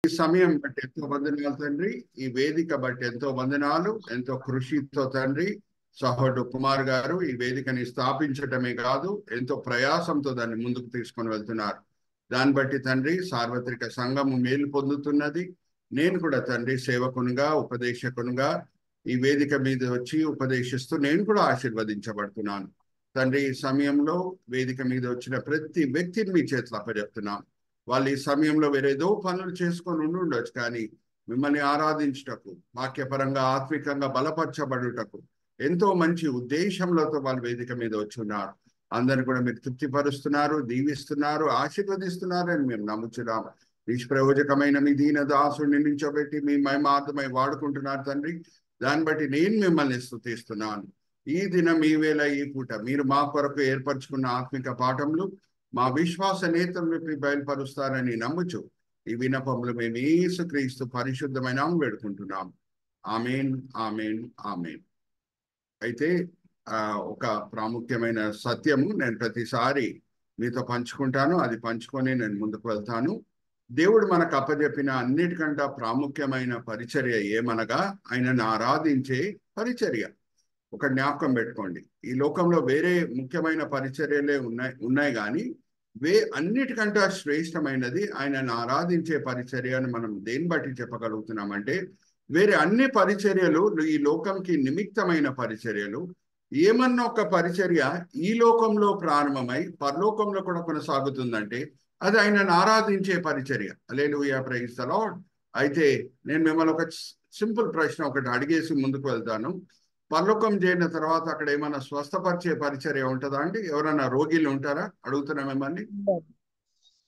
ఈ సమయం బట్టి ఎంతో వందనాలు తండ్రి. ఈ వేదిక బట్టి ఎంతో వందనాలు. ఎంతో కృషితో తండ్రి సహోదరుడు కుమార్ గారు ఈ వేదికని స్థాపించటమే కాదు, ఎంతో ప్రయాసంతో దాన్ని ముందుకు తీసుకొని వెళ్తున్నారు. దాన్ని బట్టి తండ్రి సార్వత్రిక సంఘము మేలు పొందుతున్నది. నేను కూడా తండ్రి సేవకునిగా, ఉపదేశకునిగా ఈ వేదిక మీద వచ్చి ఉపదేశిస్తూ నేను కూడా ఆశీర్వదించబడుతున్నాను. తండ్రి ఈ సమయంలో వేదిక మీద వచ్చిన ప్రతి వ్యక్తిని మీ చేతులు అప్పచెప్తున్నాం. వాళ్ళు ఈ సమయంలో వేరేదో పనులు చేసుకొని ఉండొచ్చు, కానీ మిమ్మల్ని ఆరాధించుటకు, వాక్యపరంగా ఆత్మికంగా బలపరచబడుటకు ఎంతో మంచి ఉద్దేశంలతో వాళ్ళు వేదిక మీద వచ్చి ఉన్నారు. అందరిని కూడా మీరు తృప్తిపరుస్తున్నారు, దీవిస్తున్నారు, ఆశీర్వదిస్తున్నారని మేము నమ్ముచున్నాము. నిష్ప్రయోజకమైన మీ దీన దాసుని నిల్చోబెట్టి మీ మహిమార్థమై వాడుకుంటున్నారు తండ్రి. దాన్ని బట్టి నేను మిమ్మల్ని స్తుతిస్తున్నాను. ఈ దినం ఈ వేళ ఈ పూట మీరు మా కొరకు ఏర్పరచుకున్న ఆత్మిక పాఠములు మా విశ్వాస నేతలను బయలుపరుస్తారని నమ్ముచు ఈ విన్నపములు మేము యేసుక్రీస్తు పరిశుద్ధమైన వేడుకుంటున్నాం. ఆమేన్, ఆమేన్, ఆమేన్. అయితే ఒక ప్రాముఖ్యమైన సత్యము నేను ప్రతిసారి మీతో పంచుకుంటాను. అది పంచుకొని నేను ముందుకు వెళ్తాను. దేవుడు మనకు అప్పచెప్పిన అన్నిటికంటే ప్రాముఖ్యమైన పరిచర్య ఏమనగా ఆయనను ఆరాధించే పరిచర్య. ఒక జ్ఞాపకం పెట్టుకోండి, ఈ లోకంలో వేరే ముఖ్యమైన పరిచర్యలే ఉన్నాయి కానీ అన్నిటికంటే శ్రేష్టమైనది ఆయనను ఆరాధించే పరిచర్య అని మనం దేన్ని బట్టి చెప్పగలుగుతున్నామంటే, వేరే అన్ని పరిచర్యలు ఈ లోకంకి నిమిత్తమైన పరిచర్యలు. ఏమన్నా ఒక పరిచర్య ఈ లోకంలో ప్రారంభమై పరలోకంలో కూడా కొనసాగుతుందంటే అది ఆయనను ఆరాధించే పరిచర్య. హల్లెలూయా, ప్రైజ్ ది లార్డ్. అయితే నేను మిమ్మల్ని ఒక సింపుల్ ప్రశ్న ఒకటి అడిగేసి ముందుకు వెళ్తాను. పరలోకం చేరిన తర్వాత అక్కడ ఏమైనా స్వస్థపరిచే పరిచర్య ఉంటుందా అండి? ఎవరైనా రోగిలు ఉంటారా? అడుగుతున్నా మిమ్మల్ని.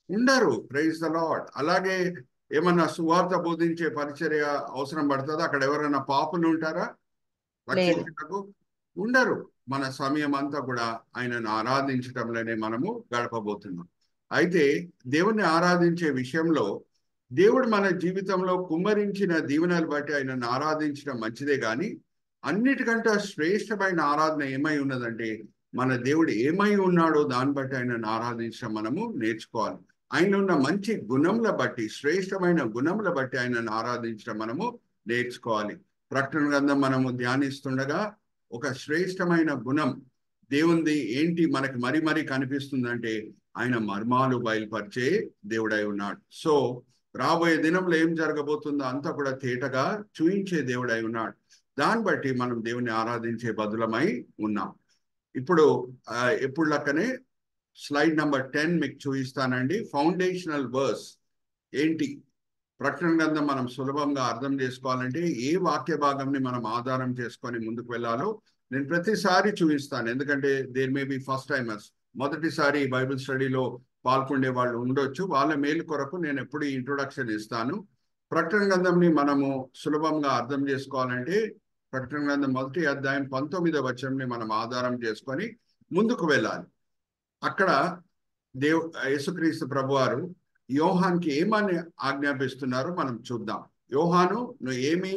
ఉండరు. Praise the Lord. అలాగే ఏమన్నా సువార్త బోధించే పరిచర్య అవసరం పడుతుందా? అక్కడ ఎవరైనా పాపులు ఉంటారా రక్షించుటకు? ఉండరు. మన సమయం అంతా కూడా ఆయనను ఆరాధించటంలోనే మనము గడపబోతున్నాం. అయితే దేవుణ్ణి ఆరాధించే విషయంలో దేవుడు మన జీవితంలో కుమ్మరించిన దీవెనలు బట్టి ఆయనను ఆరాధించడం మంచిదే, కానీ అన్నిటికంటే శ్రేష్టమైన ఆరాధన ఏమై ఉన్నదంటే మన దేవుడు ఏమై ఉన్నాడో దాన్ని బట్టి ఆయనను ఆరాధించడం మనము నేర్చుకోవాలి. ఆయన ఉన్న మంచి గుణముల బట్టి, శ్రేష్టమైన గుణముల బట్టి ఆయనను ఆరాధించడం మనము నేర్చుకోవాలి. ప్రకటన గ్రంథం మనము ధ్యానిస్తుండగా ఒక శ్రేష్టమైన గుణం దేవుంది ఏంటి మనకి మరీ కనిపిస్తుందంటే ఆయన మర్మాలు బయలుపరిచే దేవుడై ఉన్నాడు. సో రాబోయే దినంలో ఏం జరగబోతుందో అంతా కూడా తేటగా చూయించే దేవుడై ఉన్నాడు. దాన్ని బట్టి మనం దేవుని ఆరాధించే బదులమై ఉన్నాం. ఇప్పుడు ఎప్పుడు లెక్కనే స్లైడ్ నెంబర్ 10 మీకు చూపిస్తానండి. ఫౌండేషనల్ వర్స్ ఏంటి? ప్రకటన గ్రంథం మనం సులభంగా అర్థం చేసుకోవాలంటే ఏ వాక్య భాగంని మనం ఆధారం చేసుకొని ముందుకు వెళ్ళాలో నేను ప్రతిసారి చూపిస్తాను. ఎందుకంటే there may be first timers, మొదటిసారి బైబిల్ స్టడీలో పాల్గొనే వాళ్ళు ఉండొచ్చు. వాళ్ళ మేలు కొరకు నేను ఎప్పుడు ఇంట్రొడక్షన్ ఇస్తాను. ప్రకటన గ్రంథంని మనము సులభంగా అర్థం చేసుకోవాలంటే ప్రకటన గ్రంథం 1వ అధ్యాయం 19వ వచనంని మనం ఆధారం చేసుకొని ముందుకు వెళ్ళాలి. అక్కడ యేసుక్రీస్తు ప్రభువారు యోహాన్కి ఏమని ఆజ్ఞాపిస్తున్నారో మనం చూద్దాం. యోహాను, నువ్వు ఏమి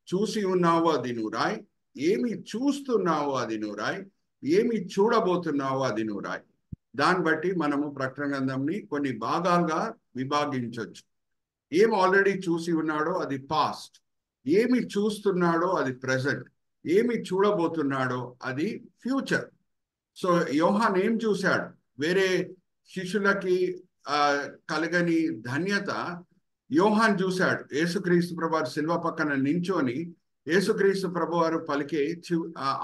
చూసి ఉన్నావో అది నువ్వు రాయి, ఏమి చూస్తున్నావో అది నువ్వు రాయి, ఏమి చూడబోతున్నావో అది నువ్వు రాయి. దాన్ని బట్టి మనము ప్రకటన గ్రంథంని కొన్ని భాగాలుగా విభాగించవచ్చు. ఏమి ఆల్రెడీ చూసి ఉన్నాడో అది పాస్ట్, ఏమి చూస్తున్నాడో అది ప్రెజెంట్, ఏమి చూడబోతున్నాడో అది ఫ్యూచర్. సో యోహాన్ ఏం చూశాడు? వేరే శిష్యులకి కలగని ధన్యత యోహాన్ చూశాడు. యేసుక్రీస్తు ప్రభువారు శిల్వ పక్కన నించొని యేసుక్రీస్తు ప్రభువారు పలికే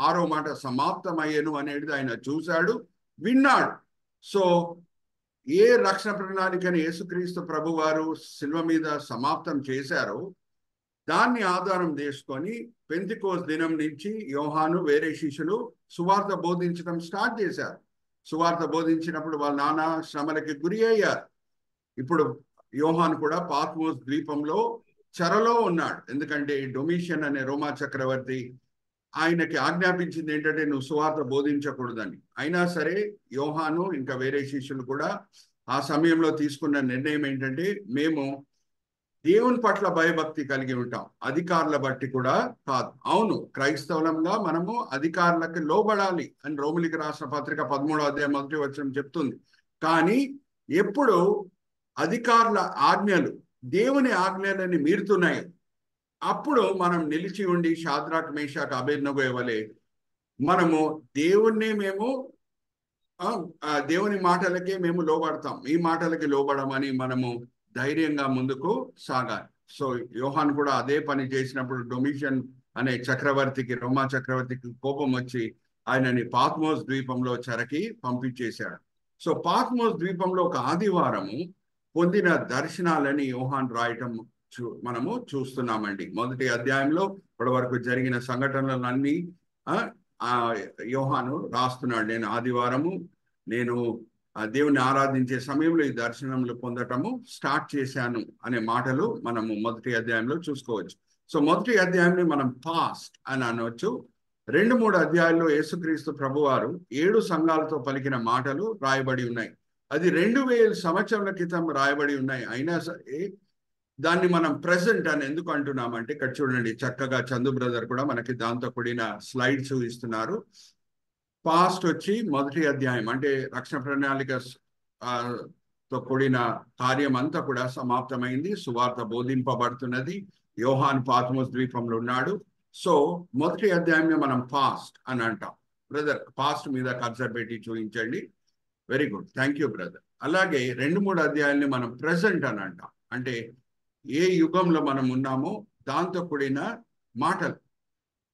6వ మాట సమాప్తమయ్యేను అనేది ఆయన చూశాడు, విన్నాడు. సో ఏ రక్షణ ప్రణాళికని యేసుక్రీస్తు ప్రభువారు శిల్వ మీద సమాప్తం చేశారో దాన్ని ఆధారం చేసుకొని పెంతెకోస్తు దినం నుంచి యోహాను వేరే శిష్యులు సువార్త బోధించడం స్టార్ట్ చేశారు. సువార్త బోధించినప్పుడు వాళ్ళ నాన్న శ్రమలకి గురి అయ్యారు. ఇప్పుడు యోహాను కూడా పాత్మోస్ ద్వీపంలో చెరలో ఉన్నాడు. ఎందుకంటే డొమిషియన్ అనే రోమా చక్రవర్తి ఆయనకి ఆజ్ఞాపించింది ఏంటంటే నువ్వు సువార్త బోధించకూడదని. అయినా సరే యోహాను ఇంకా వేరే శిష్యులు కూడా ఆ సమయంలో తీసుకున్న నిర్ణయం ఏంటంటే మేము దేవుని పట్ల భయభక్తి కలిగి ఉంటాం, అధికారుల బట్టి కూడా కాదు. అవును, క్రైస్తవులంగా మనము అధికారులకు లోబడాలి అని రోమిలికి రాసిన పత్రిక 13వ అధ్యాయం 1వ వచనం చెప్తుంది. కానీ ఎప్పుడు అధికారుల ఆజ్ఞలు దేవుని ఆజ్ఞలని మీరుతున్నాయి, అప్పుడు మనం నిలిచి ఉండి షాద్రాక్ మేషాక్ అబేద్నెగో వలె మనము దేవుణ్ణి మేము దేవుని మాటలకే మేము లోబడతాం, ఈ మాటలకి లోబడమని మనము ధైర్యంగా ముందుకు సాగాలి. సో యోహాన్ కూడా అదే పని చేసినప్పుడు డొమిషన్ అనే చక్రవర్తికి, రోమా చక్రవర్తికి కోపం వచ్చి ఆయనని పాత్మోస్ ద్వీపంలో చెరకి పంపించేశాడు. సో పాత్మోస్ ద్వీపంలో ఒక ఆదివారము పొందిన దర్శనాలని యోహాన్ రాయటం మనము చూస్తున్నామండి. మొదటి అధ్యాయంలో ఇప్పటి వరకు జరిగిన సంఘటనలన్నీ యోహాను రాస్తున్నాడు. నేను ఆదివారము నేను దేవుని ఆరాధించే సమయంలో ఈ దర్శనములు పొందటము స్టార్ట్ చేశాను అనే మాటలు మనము మొదటి అధ్యాయంలో చూసుకోవచ్చు. సో మొదటి అధ్యాయాన్ని మనం పాస్ట్ అని అనవచ్చు. 2-3 అధ్యాయాల్లో యేసుక్రీస్తు ప్రభువారు 7 సంఘాలతో పలికిన మాటలు రాయబడి ఉన్నాయి. అది 2000 సంవత్సరాల క్రితం రాయబడి ఉన్నాయి. అయినా సరే దాన్ని మనం ప్రెసెంట్ అని ఎందుకు అంటున్నామంటే, ఇక్కడ చూడండి చక్కగా చందు బ్రదర్ కూడా మనకి దాంతో కూడిన స్లైడ్స్ ఇస్తున్నారు. పాస్ట్ వచ్చి మొదటి అధ్యాయం అంటే రక్షణ ప్రణాళిక తో కూడిన కార్యం అంతా కూడా సమాప్తమైంది, సువార్త బోధింపబడుతున్నది, యోహాన్ పాత్మోస్ ద్వీపంలో ఉన్నాడు. సో మొదటి అధ్యాయాన్ని మనం పాస్ట్ అని అంటాం. బ్రదర్ పాస్ట్ మీద కర్సర్ పెట్టి చూపించండి. Very good, thank you brother. అలాగే 2-3 అధ్యాయాల్ని మనం ప్రెసెంట్ అని అంటాం. అంటే ఏ యుగంలో మనం ఉన్నామో దాంతో కూడిన మాటలు.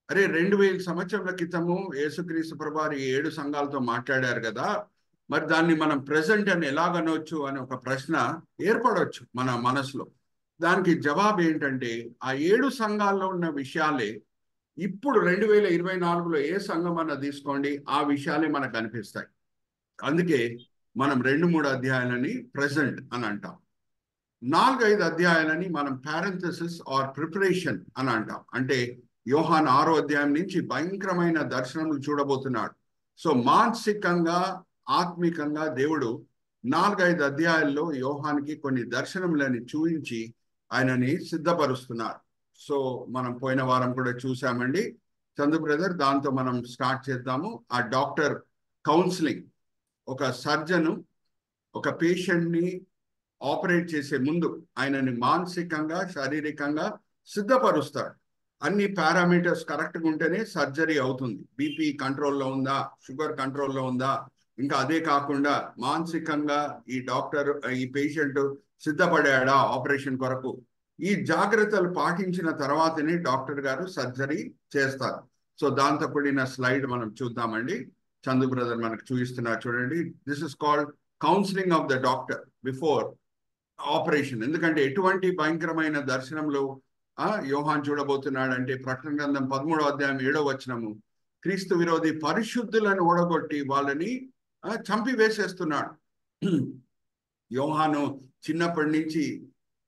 అరే 2000 సంవత్సరాల క్రితము యేసుక్రీస్తు ప్రభువారు 7 సంఘాలతో మాట్లాడారు కదా, మరి దాన్ని మనం ప్రెసెంట్ అని ఎలాగనొచ్చు అని ఒక ప్రశ్న ఏర్పడవచ్చు మన మనసులో. దానికి జవాబు ఏంటంటే, ఆ 7 సంఘాల్లో ఉన్న విషయాలే ఇప్పుడు 2024లో ఏ సంఘం అన్న తీసుకోండి, ఆ విషయాలే మనకు కనిపిస్తాయి. అందుకే మనం 2-3 అధ్యాయాలని ప్రెసెంట్ అని అంటాం. 4-5 అధ్యాయాలని మనం పారెంథసిస్ ఆర్ ప్రిపరేషన్ అని అంటాం. అంటే యోహాన్ 6వ అధ్యాయం నుంచి భయంకరమైన దర్శనములు చూడబోతున్నాడు. సో మానసికంగా ఆత్మికంగా దేవుడు 4-5 అధ్యాయాల్లో యోహానికి కొన్ని దర్శనములని చూపించి ఆయనని సిద్ధపరుస్తున్నారు. సో మనం పోయిన వారం కూడా చూసామండి చందు బ్రదర్, దాంతో మనం స్టార్ట్ చేద్దాము. ఆ డాక్టర్ కౌన్సిలింగ్, ఒక సర్జను ఒక పేషెంట్ని ఆపరేట్ చేసే ముందు ఆయనని మానసికంగా శారీరకంగా సిద్ధపరుస్తాడు. అన్ని పారామీటర్స్ కరెక్ట్గా ఉంటేనే సర్జరీ అవుతుంది. బీపీ కంట్రోల్లో ఉందా, షుగర్ కంట్రోల్లో ఉందా, ఇంకా అదే కాకుండా మానసికంగా ఈ డాక్టర్ ఈ పేషెంట్ సిద్ధపడాడా ఆపరేషన్ కొరకు, ఈ జాగ్రత్తలు పాటించిన తర్వాతనే డాక్టర్ గారు సర్జరీ చేస్తారు. సో దాంతో కూడిన స్లైడ్ మనం చూద్దామండి. చందు బ్రదర్ మనకు చూపిస్తున్నారు చూడండి. This is called counselling of the doctor before operation. ఎందుకంటే ఎటువంటి భయంకరమైన దర్శనంలో యోహాన్ చూడబోతున్నాడు అంటే, ప్రకటన గ్రంథం 13వ అధ్యాయం 7వ వచనము, క్రీస్తు విరోధి పరిశుద్ధులను ఓడగొట్టి వాళ్ళని చంపివేసేస్తున్నాడు. యోహాను చిన్నప్పటి నుంచి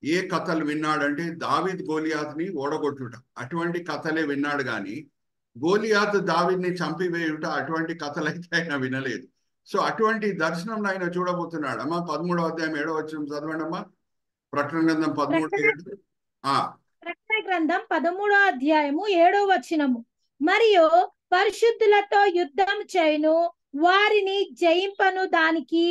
ఏ కథలు విన్నాడంటే దావీద్ గోలియాతుని ఓడగొట్టుట, అటువంటి కథలే విన్నాడు. కానీ గోలియాతు దావీద్ని చంపివేయుట అటువంటి కథలైతే ఆయన వినలేదు. సో అటువంటి దర్శనం ఆయన చూడబోతున్నాడు. అమ్మా 13వ అధ్యాయం 7వ వచనం చదవండి అమ్మా. ప్రకటన గ్రంథం 13:7. ప్రకటన గ్రంథం 13వ అధ్యాయము 7వ వచనము, మరియు పరిశుద్ధులతో యుద్ధం చేయును, వారిని జయింపను దానికి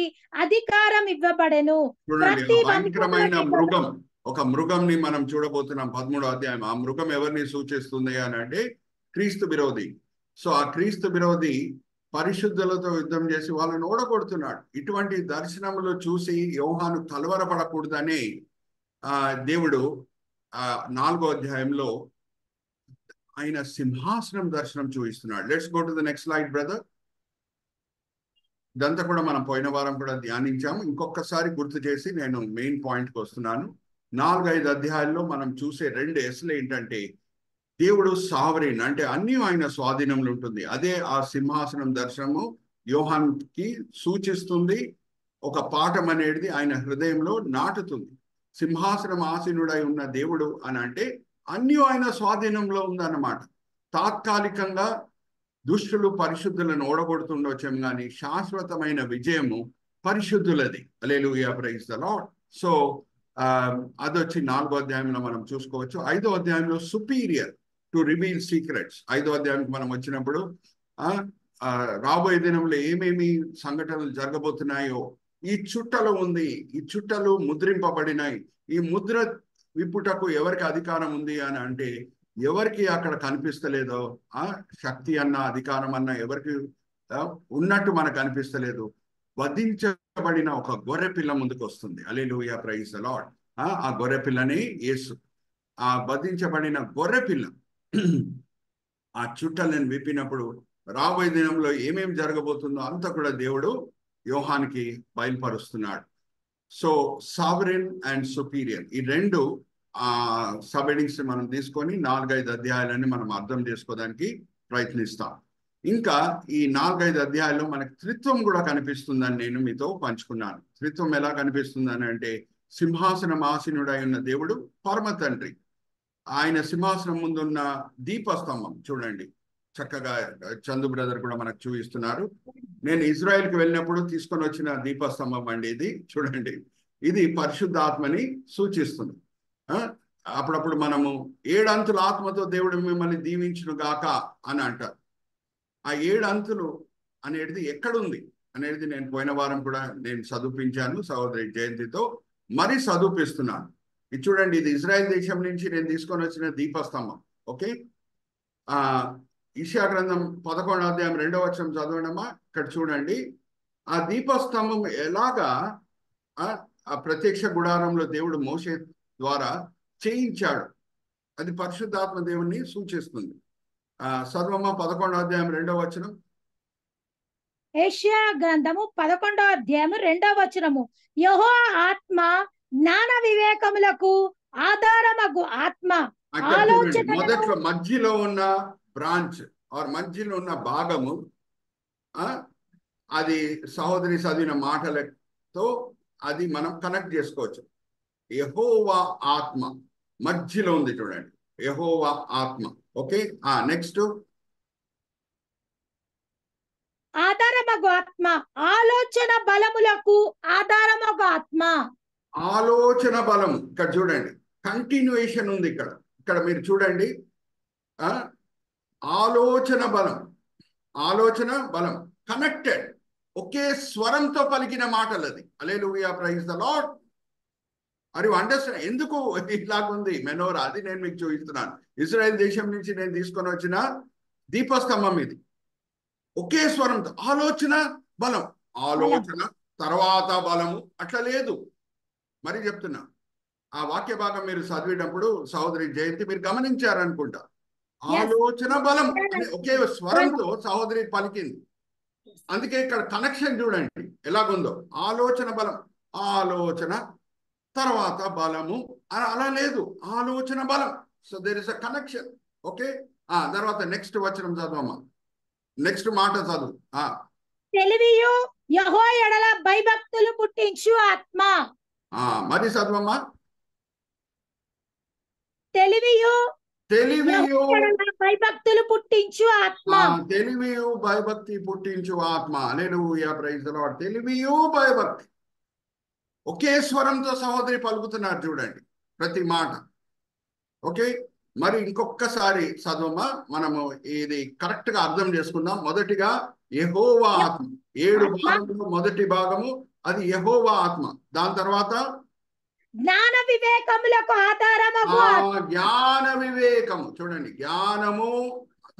అధికారం ఇవ్వబడెను. చూడండి, భయంకరమైన మృగం, ఒక మృగంని మనం చూడబోతున్నాం 13వ అధ్యాయం. ఆ మృగం ఎవరిని సూచిస్తుంది అని అంటే క్రీస్తు విరోధి. సో ఆ క్రీస్తు విరోధి పరిశుద్ధులతో యుద్ధం చేసి వాళ్ళని ఓడగొడుతున్నాడు. ఇటువంటి దర్శనములు చూసి యోహాను కలవరపడకూడదని దేవుడు 4వ అధ్యాయంలో ఆయన సింహాసనం దర్శనం చూపిస్తున్నాడు. Let's go to the next slide brother. ఇదంతా కూడా మనం పోయిన వారం కూడా ధ్యానించాము. ఇంకొకసారి గుర్తు చేసి నేను మెయిన్ పాయింట్కి వస్తున్నాను. 4-5 అధ్యాయాల్లో మనం చూసే 2 ఎస్లు ఏంటంటే, దేవుడు సావరీన్ అంటే అన్నీ ఆయన స్వాధీనంలో ఉంటుంది. అదే ఆ సింహాసనం దర్శనము యోహాన్కి సూచిస్తుంది. ఒక పాఠం అనేది ఆయన హృదయంలో నాటుతుంది. సింహాసనం ఆసీనుడై ఉన్న దేవుడు అని అంటే అన్నీ ఆయన స్వాధీనంలో ఉందన్నమాట. తాత్కాలికంగా దుష్టులు పరిశుద్ధులను ఓడగొడుతుండొచ్చాము, కానీ శాశ్వతమైన విజయము పరిశుద్ధులది. హల్లెలూయా, ప్రైజ్ ద లార్డ్. సో అదొచ్చి 4వ అధ్యాయంలో మనం చూసుకోవచ్చు. 5వ అధ్యాయంలో సుపీరియర్ టు రివీల్ సీక్రెట్స్. 5వ అధ్యాయానికి మనం వచ్చినప్పుడు రాబోయే దినంలో ఏమేమి సంఘటనలు జరగబోతున్నాయో ఈ చుట్టలో ఉంది. ఈ చుట్టలు ముద్రింపబడినాయి. ఈ ముద్ర విప్పుటకు ఎవరికి అధికారం ఉంది అని అంటే, ఎవరికి అక్కడ కనిపిస్తలేదో ఆ శక్తి అన్న అధికారం అన్న ఎవరికి ఉన్నట్టు మనకు అనిపిస్తలేదు. వధించబడిన ఒక గొర్రె పిల్ల ముందుకు వస్తుంది. హల్లెలూయా, ప్రైజ్ ది లార్డ్. ఆ గొర్రె పిల్లని యేసు, ఆ వధించబడిన గొర్రె పిల్ల ఆ చుట్టలను విప్పినప్పుడు రాబోయే దినంలో ఏమేమి జరగబోతుందో అంతా కూడా దేవుడు యోహానికి బయలుపరుస్తున్నాడు. సో సావరెన్ అండ్ సుపీరియర్, ఈ రెండు సబ్ హెడింగ్స్ మనం తీసుకొని 4-5 అధ్యాయాలని మనం అర్థం చేసుకోవడానికి ప్రయత్నిస్తాం. ఇంకా ఈ 4-5 అధ్యాయాల్లో మనకి త్రిత్వం కూడా కనిపిస్తుందని నేను మీతో పంచుకున్నాను. త్రిత్వం ఎలా కనిపిస్తుందని అంటే, సింహాసనం ఆసీనుడై ఉన్న దేవుడు పరమ తండ్రి, ఆయన సింహాసనం ముందున్న దీపస్తంభం చూడండి, చక్కగా చందు బ్రదర్ కూడా మనకు చూపిస్తున్నారు. నేను ఇజ్రాయెల్కి వెళ్ళినప్పుడు తీసుకొని వచ్చిన దీపస్తంభం అండి ఇది. చూడండి, ఇది పరిశుద్ధాత్మని సూచిస్తుంది. అప్పుడప్పుడు మనము 7 అంతుల ఆత్మతో దేవుడు మిమ్మల్ని దీవించును గాక అని అంటారు. ఆ 7 అంతులు అనేది ఎక్కడుంది అనేది నేను పోయిన వారం కూడా నేను చదివించాను సహోదరి జయంతితో, మరి చదివిస్తున్నాను. ఇది చూడండి, ఇది ఇజ్రాయెల్ దేశం నుంచి నేను తీసుకొని వచ్చిన దీపస్తంభం. ఓకే, యెషయా గ్రంథం 11వ అధ్యాయం 2వ వచనం చదవడమా. ఇక్కడ చూడండి, ఆ దీపస్తంభం ఎలాగా ఆ ప్రత్యక్ష గుడారంలో దేవుడు మోషే ద్వారా చేయించాడు, అది పరిశుద్ధాత్మ దేవుణ్ణి సూచిస్తుంది. చదవమా 11వ అధ్యాయం 2వ వచనం. యెషయా గ్రంథము 11వ అధ్యాయము 2వ వచనము. యెహోవా ఆత్మ జ్ఞాన వివేకములకు ఆధారమగు ఆత్మ. మొదట్లో మధ్యలో ఉన్న బ్రాంచ్ ఆర్ మధ్యలో ఉన్న భాగము, అది సహోదరి చదివిన మాటలతో అది మనం కనెక్ట్ చేసుకోవచ్చు. యెహోవా ఆత్మ మధ్యలో ఉంది చూడండి, యెహోవా ఆత్మ. Okay, next. ఆధారమగు ఆత్మ, ఆలోచన బలములకు ఆధారమగు ఆత్మ. ఆలోచన బలం, ఇక్కడ చూడండి కంటిన్యూయేషన్ ఉంది. ఇక్కడ మీరు చూడండి, ఆలోచన బలం, ఆలోచన బలం కనెక్టెడ్, ఒకే స్వరంతో పలికిన మాటలు అది. Hallelujah, praise the lord. Are you understand ఎందుకు ఇట్లాగుంది మెనోరా? అది నేను మీకు చూపిస్తున్నాను. ఇజ్రాయెల్ దేశం నుంచి నేను తీసుకొని వచ్చిన దీపస్తంభం ఇది. ఒకే స్వరంతో ఆలోచన బలం, ఆలోచన తర్వాత బలము అట్లా లేదు. మరి చెప్తున్నా, ఆ వాక్య భాగం మీరు చదివేటప్పుడు సహోదరి జయంతి మీరు గమనించారనుకుంటా, ఆలోచన బలం అనే ఒకే స్వరంతో సహోదరి పలికింది. అందుకే ఇక్కడ కనెక్షన్ చూడండి ఎలాగుందో, ఆలోచన బలం, ఆలోచన తర్వాత బలము అలా లేదు, ఆలోచన బలం. So there is a connection. Okay, తర్వాత నెక్స్ట్ వచనం చదవమ్మా, నెక్స్ట్ మాట చదువు. తెలివియు యెహోవా యెడల భయభక్తులు పుట్టించు ఆత్మ. మరి చదవమ్మా. తెలివియు భయభక్తులు పుట్టించు ఆత్మ. తెలివియు భయభక్తి పుట్టించు ఆత్మ. హల్లెలూయా, ప్రైజ్ ది లార్డ్. తెలివియు భయభక్తి ఒకే స్వరంతో సహోదరి పలుకుతున్నారు చూడండి ప్రతి మాట. ఓకే, మరి ఇంకొకసారి చదవమా, మనము ఇది కరెక్ట్ గా అర్థం చేసుకుందాం. మొదటిగా యెహోవా ఆత్మ, 7 భాగంలో మొదటి భాగము అది యెహోవా ఆత్మ. దాని తర్వాత జ్ఞాన వివేకములకు ఆధారమగు ఆత్మ. జ్ఞాన వివేకము చూడండి, జ్ఞానము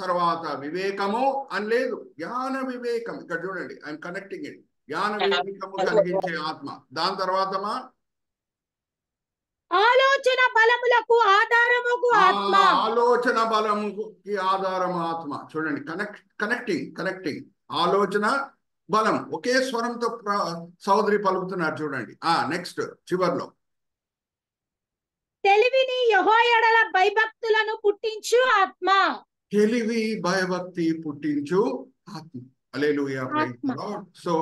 తర్వాత వివేకము అని లేదు, జ్ఞాన వివేకం. ఇక్కడ చూడండి, ఐఎమ్ కనెక్టింగ్ ఇట్. జ్ఞాన వివేకము కలిగించే ఆత్మ. దాని తర్వాత ఆలోచన బలములకు ఆధారముకు ఆత్మ. ఆలోచన బలముకి ఆధారం ఆత్మ. చూడండి, కనెక్టింగ్ ఆలోచన బలం ఒకే స్వరంతో సహోదరి పలుకుతున్నారు చూడండి. నెక్స్ట్ చివర్లో తెలివిని యెహోవా యెడల భయభక్తులను పుట్టించు ఆత్మ. తెలివి భయభక్తి పుట్టించు ఆత్మ. హల్లెలూయా, ప్రైజ్ ది లార్డ్. సో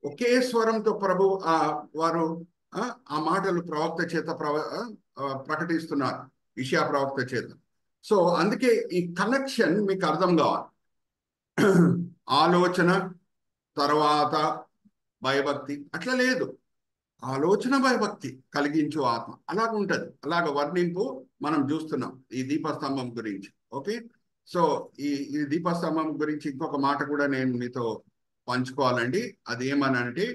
ఒకే స్వరంతో ప్రభు వారు ఆ మాటలు ప్రవక్త చేత ప్రకటిస్తున్నారు, యెషయా ప్రవక్త చేత. సో అందుకే ఈ కనెక్షన్ మీకు అర్థం కావాలి. ఆలోచన తర్వాత భయభక్తి అట్లా లేదు, ఆలోచన భయభక్తి కలిగించు ఆత్మ అలాగ ఉంటది. అలాగ వర్ణింపు మనం చూస్తున్నాం ఈ దీపస్తంభం గురించి. ఓకే, సో ఈ దీపస్తంభం గురించి ఇంకొక మాట కూడా నేను మీతో పంచుకోవాలండి. అది ఏమనంటే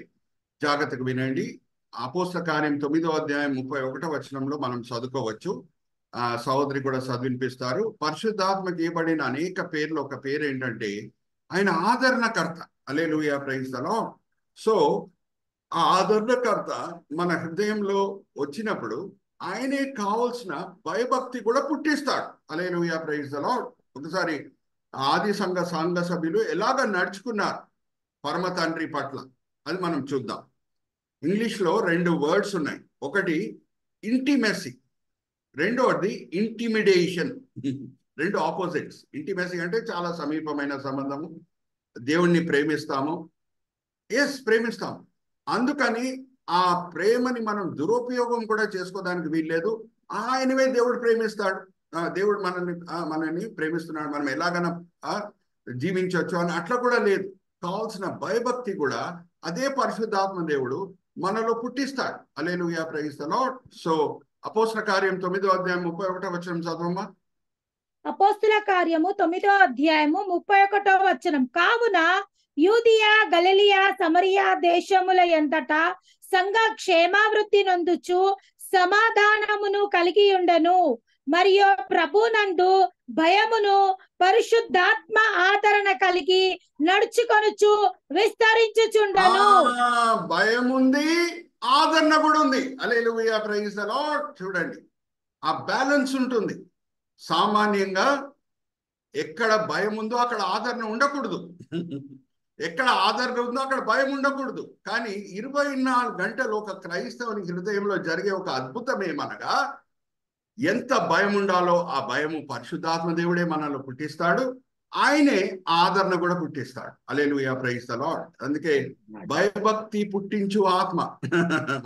జాగ్రత్తగా వినండి. అపోస్తల కార్యం 9వ అధ్యాయం 31వ వచనంలో మనం చదువుకోవచ్చు. సహోదరి కూడా చదివినిపిస్తారు. పరిశుద్ధాత్మకి ఇవ్వబడిన అనేక పేర్లు ఒక పేరు ఏంటంటే ఆయన ఆదరణకర్త. హల్లెలూయా, ప్రైజ్ ది లార్డ్. సో ఆ ఆదరణకర్త మన హృదయంలో వచ్చినప్పుడు ఆయనే కావాల్సిన భయభక్తి కూడా పుట్టిస్తాడు. హల్లెలూయా, ప్రైజ్ ది లార్డ్. ఒకసారి ఆది సంఘ సభ్యులు ఎలాగ నడుచుకున్నారు పరమ తండ్రి పట్ల అది మనం చూద్దాం. ఇంగ్లీష్లో 2 వర్డ్స్ ఉన్నాయి. ఒకటి ఇంటిమెసీ, రెండవది ఇంటిమిడేషన్. 2 ఆపోజిట్స్. ఇంటిమెసీ అంటే చాలా సమీపమైన సంబంధము, దేవుణ్ణి ప్రేమిస్తాము, ప్రేమిస్తాము. అందుకని ఆ ప్రేమని మనం దురుపయోగం కూడా చేసుకోవడానికి వీల్లేదు. ఆయనవే దేవుడు ప్రేమిస్తాడు, దేవుడు మనల్ని ప్రేమిస్తున్నాడు, మనం ఎలాగైనా జీవించవచ్చు అని అట్లా కూడా లేదు. కావాల్సిన భయభక్తి కూడా అదే పరిశుద్ధాత్మ దేవుడు మనలో పుట్టిస్తాడు. హల్లెలూయా, ప్రైజ్ ది లార్డ్. సో అపోస్తల కార్యం 9వ అధ్యాయం 31వ వచనం చదవమ్మా. అపోస్తుల కార్యము 9వ అధ్యాయము 31వ వచనం. కావున యూదియా, గలిలియా, సమరియా దేశముల ఎంతటా సంఘ క్షేమావృద్ధి నొందుచు సమాధానమును కలిగి ఉండను. మరియు ప్రభునందు భయమును పరిశుద్ధాత్మ ఆదరణ కలిగి నడుచుకొనుచు విస్తరించుచుండను. భయం ఉంది, ఆదరణ కూడా ఉంది. Hallelujah, praise the lord. చూడండి, ఆ బ్యాలెన్స్ ఉంటుంది. సామాన్యంగా ఎక్కడ భయం ఉందో అక్కడ ఆదరణ ఉండకూడదు, ఎక్కడ ఆదరణ ఉందో అక్కడ భయం ఉండకూడదు. కానీ 24 గంటలు ఒక క్రైస్తవుని హృదయంలో జరిగే ఒక అద్భుతం ఏమనగా, ఎంత భయం ఉండాలో ఆ భయము పరిశుద్ధాత్మ దేవుడే మనలో పుట్టిస్తాడు, ఆయనే ఆదరణ కూడా పుట్టిస్తాడు. హల్లెలూయా, ప్రైజ్ ది లార్డ్. అందుకే భయభక్తి పుట్టించు ఆత్మ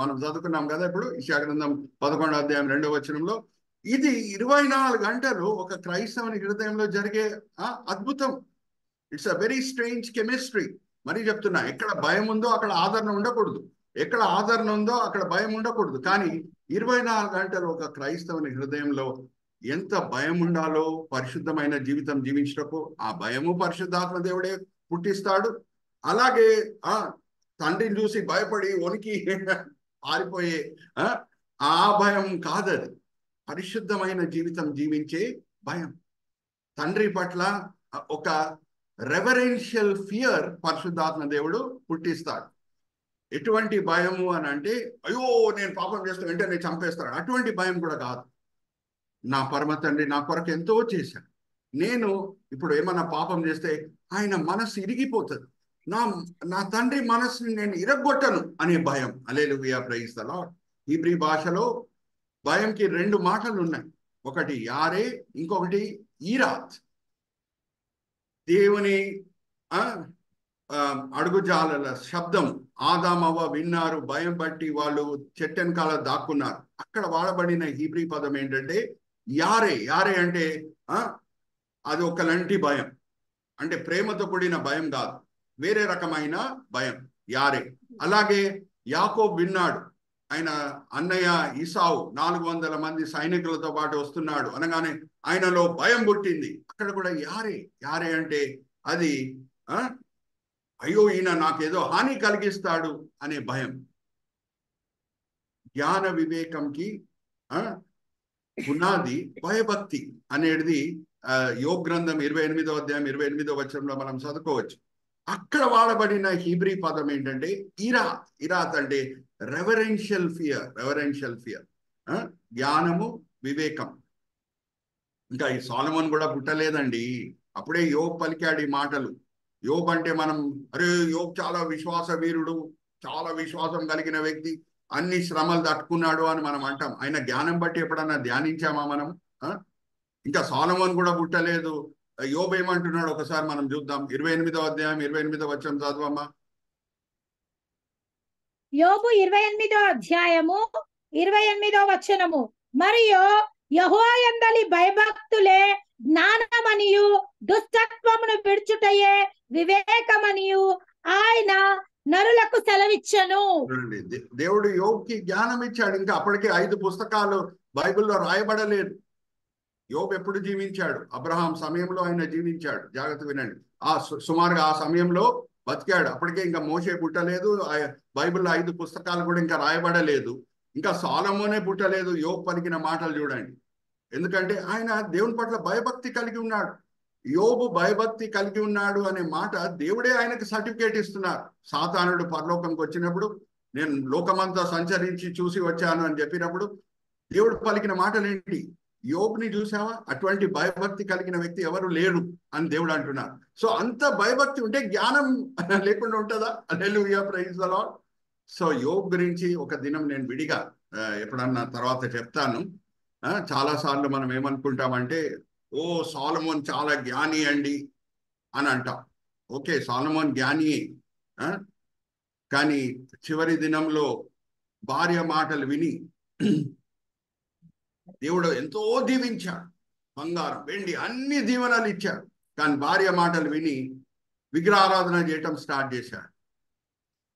మనం చదువుకున్నాం కదా ఇప్పుడు యెషయా గ్రంథం 11వ అధ్యాయం 2వ వచనంలో. ఇది 24 గంటలు ఒక క్రైస్తవుని హృదయంలో జరిగే అద్భుతం. It's a very strange chemistry. మరి చెప్తున్నా, ఎక్కడ భయం ఉందో అక్కడ ఆదరణ ఉండకూడదు, ఎక్కడ ఆదరణ ఉందో అక్కడ భయం ఉండకూడదు. కానీ 24 గంటలు ఒక క్రైస్తవుని హృదయంలో ఎంత భయం ఉండాలో పరిశుద్ధమైన జీవితం జీవించటకు ఆ భయము పరిశుద్ధాత్మ దేవుడే పుట్టిస్తాడు. అలాగే తండ్రిని చూసి భయపడి వణికి ఆరిపోయే ఆ భయం కాదది, పరిశుద్ధమైన జీవితం జీవించే భయం. తండ్రి పట్ల ఒక రెవరెన్షియల్ ఫియర్ పరిశుద్ధాత్మ దేవుడు పుట్టిస్తాడు. ఎటువంటి భయము అని అంటే, అయ్యో నేను పాపం చేస్తే వెంటనే చంపేస్తాడు, అటువంటి భయం కూడా కాదు. నా పరమ తండ్రి నా కొరకు ఎంతో చేశాడు, నేను ఇప్పుడు ఏమన్నా పాపం చేస్తే ఆయన మనసు ఇరిగిపోతుంది, నా తండ్రి మనసుని నేను ఇరగొట్టను అనే భయం. హల్లెలూయా, ప్రైజ్ ది లార్డ్. హీబ్రీ భాషలో భయంకి 2 మాటలు ఉన్నాయి. ఒకటి యారే, ఇంకొకటి ఈరాత్. దేవుని అడుగుజాలల శబ్దం ఆదామవ్వ విన్నారు, భయం బట్టి వాళ్ళు చెట్టెనకాల దాక్కున్నారు. అక్కడ వాడబడిన హీబ్రీ పదం ఏంటంటే యారే. యారే అంటే అది ఒకలాంటి భయం, అంటే ప్రేమతో కూడిన భయం కాదు, వేరే రకమైన భయం యారే. అలాగే యాకోబు విన్నాడు, ఆయన అన్నయ్య ఈసావు 400 మంది సైనికులతో పాటు వస్తున్నాడు అనగానే ఆయనలో భయం పుట్టింది. అక్కడ కూడా యారే. యారే అంటే అది అయ్యో ఈయన నాకేదో హాని కలిగిస్తాడు అనే భయం. జ్ఞాన వివేకంకి పునాది భయభక్తి అనేది యోబు గ్రంథం 28వ అధ్యాయం 28వ వచనంలో మనం చదువుకోవచ్చు. అక్కడ వాడబడిన హీబ్రీ పదం ఏంటంటే ఇరాత్. ఇరాత్ అంటే రెవరెన్షియల్ ఫియర్. రెవరెన్షియల్ ఫియర్, జ్ఞానము, వివేకం. ఇంకా ఈ సొలొమోన్ కూడా పుట్టలేదండి, అప్పుడే యోబు పలికాడు ఈ మాటలు. యోబు అంటే మనం అరే యోబు చాలా విశ్వాస వీరుడు, చాలా విశ్వాసం కలిగిన వ్యక్తి, అన్ని శ్రమలు తట్టుకున్నాడు అని మనం అంటాం. ఆయన జ్ఞానం బట్టి ఎప్పుడన్నా ధ్యానించామా మనం? ఇంకా సొలొమోన్ కూడా పుట్టలేదు. యోబు ఏమంటున్నాడు ఒకసారి మనం చూద్దాం. 28వ అధ్యాయం 28వ వచనం చదవమ్మా. యోబు 28వ అధ్యాయము 28వ వచనము. మరియు యెహోవా యందలి భయభక్తులే జ్ఞానమనియు దుష్టత్వమును విడుచుటయే వివేకమనియు ఆయన నరులకు సెలవిచ్చను. దేవుడు యోబుకి జ్ఞానం ఇచ్చాడు. ఇంకా అప్పటికే 5 పుస్తకాలు బైబిల్లో రాయబడలేదు. యోబు ఎప్పుడు జీవించాడు? అబ్రహాం సమయంలో ఆయన జీవించాడు. జాగ్రత్త వినండి. సుమారుగా ఆ సమయంలో బతికాడు. అప్పటికే ఇంకా మోషే పుట్టలేదు, బైబిల్లో 5 పుస్తకాలు కూడా ఇంకా రాయబడలేదు, ఇంకా సొలొమోనే పుట్టలేదు. యోబు పలికిన మాటలు చూడండి. ఎందుకంటే ఆయన దేవుని పట్ల భయభక్తి కలిగి ఉన్నాడు. యోబు భయభక్తి కలిగి ఉన్నాడు అనే మాట దేవుడే ఆయనకు సర్టిఫికేట్ ఇస్తున్నారు. సాతానుడు పరలోకంకి వచ్చినప్పుడు నేను లోకమంతా సంచరించి చూసి వచ్చాను అని చెప్పినప్పుడు దేవుడు పలికిన మాటలు ఏంటి? యోబుని చూసావా, అటువంటి భయభక్తి కలిగిన వ్యక్తి ఎవరు లేరు అని దేవుడు అంటున్నారు. సో అంత భయభక్తి ఉంటే జ్ఞానం లేకుండా ఉంటుందా? హల్లెలూయా, ప్రైజ్ ది లార్డ్. సో యోబు గురించి ఒక దినం నేను విడిగా ఎప్పుడన్నా తర్వాత చెప్తాను. చాలా సార్లు మనం ఏమనుకుంటామంటే, ఓ సొలొమోన్ చాలా జ్ఞాని అండి అని అంటాం. ఓకే, సొలొమోన్ జ్ఞానియే, కానీ చివరి దినంలో భార్య మాటలు విని దేవుడు ఎంతో దీవించాడు. బంగారం, వెండి అన్ని దీవెనలు ఇచ్చాడు. కానీ భార్య మాటలు విని విగ్రహారాధన చేయటం స్టార్ట్ చేశాడు.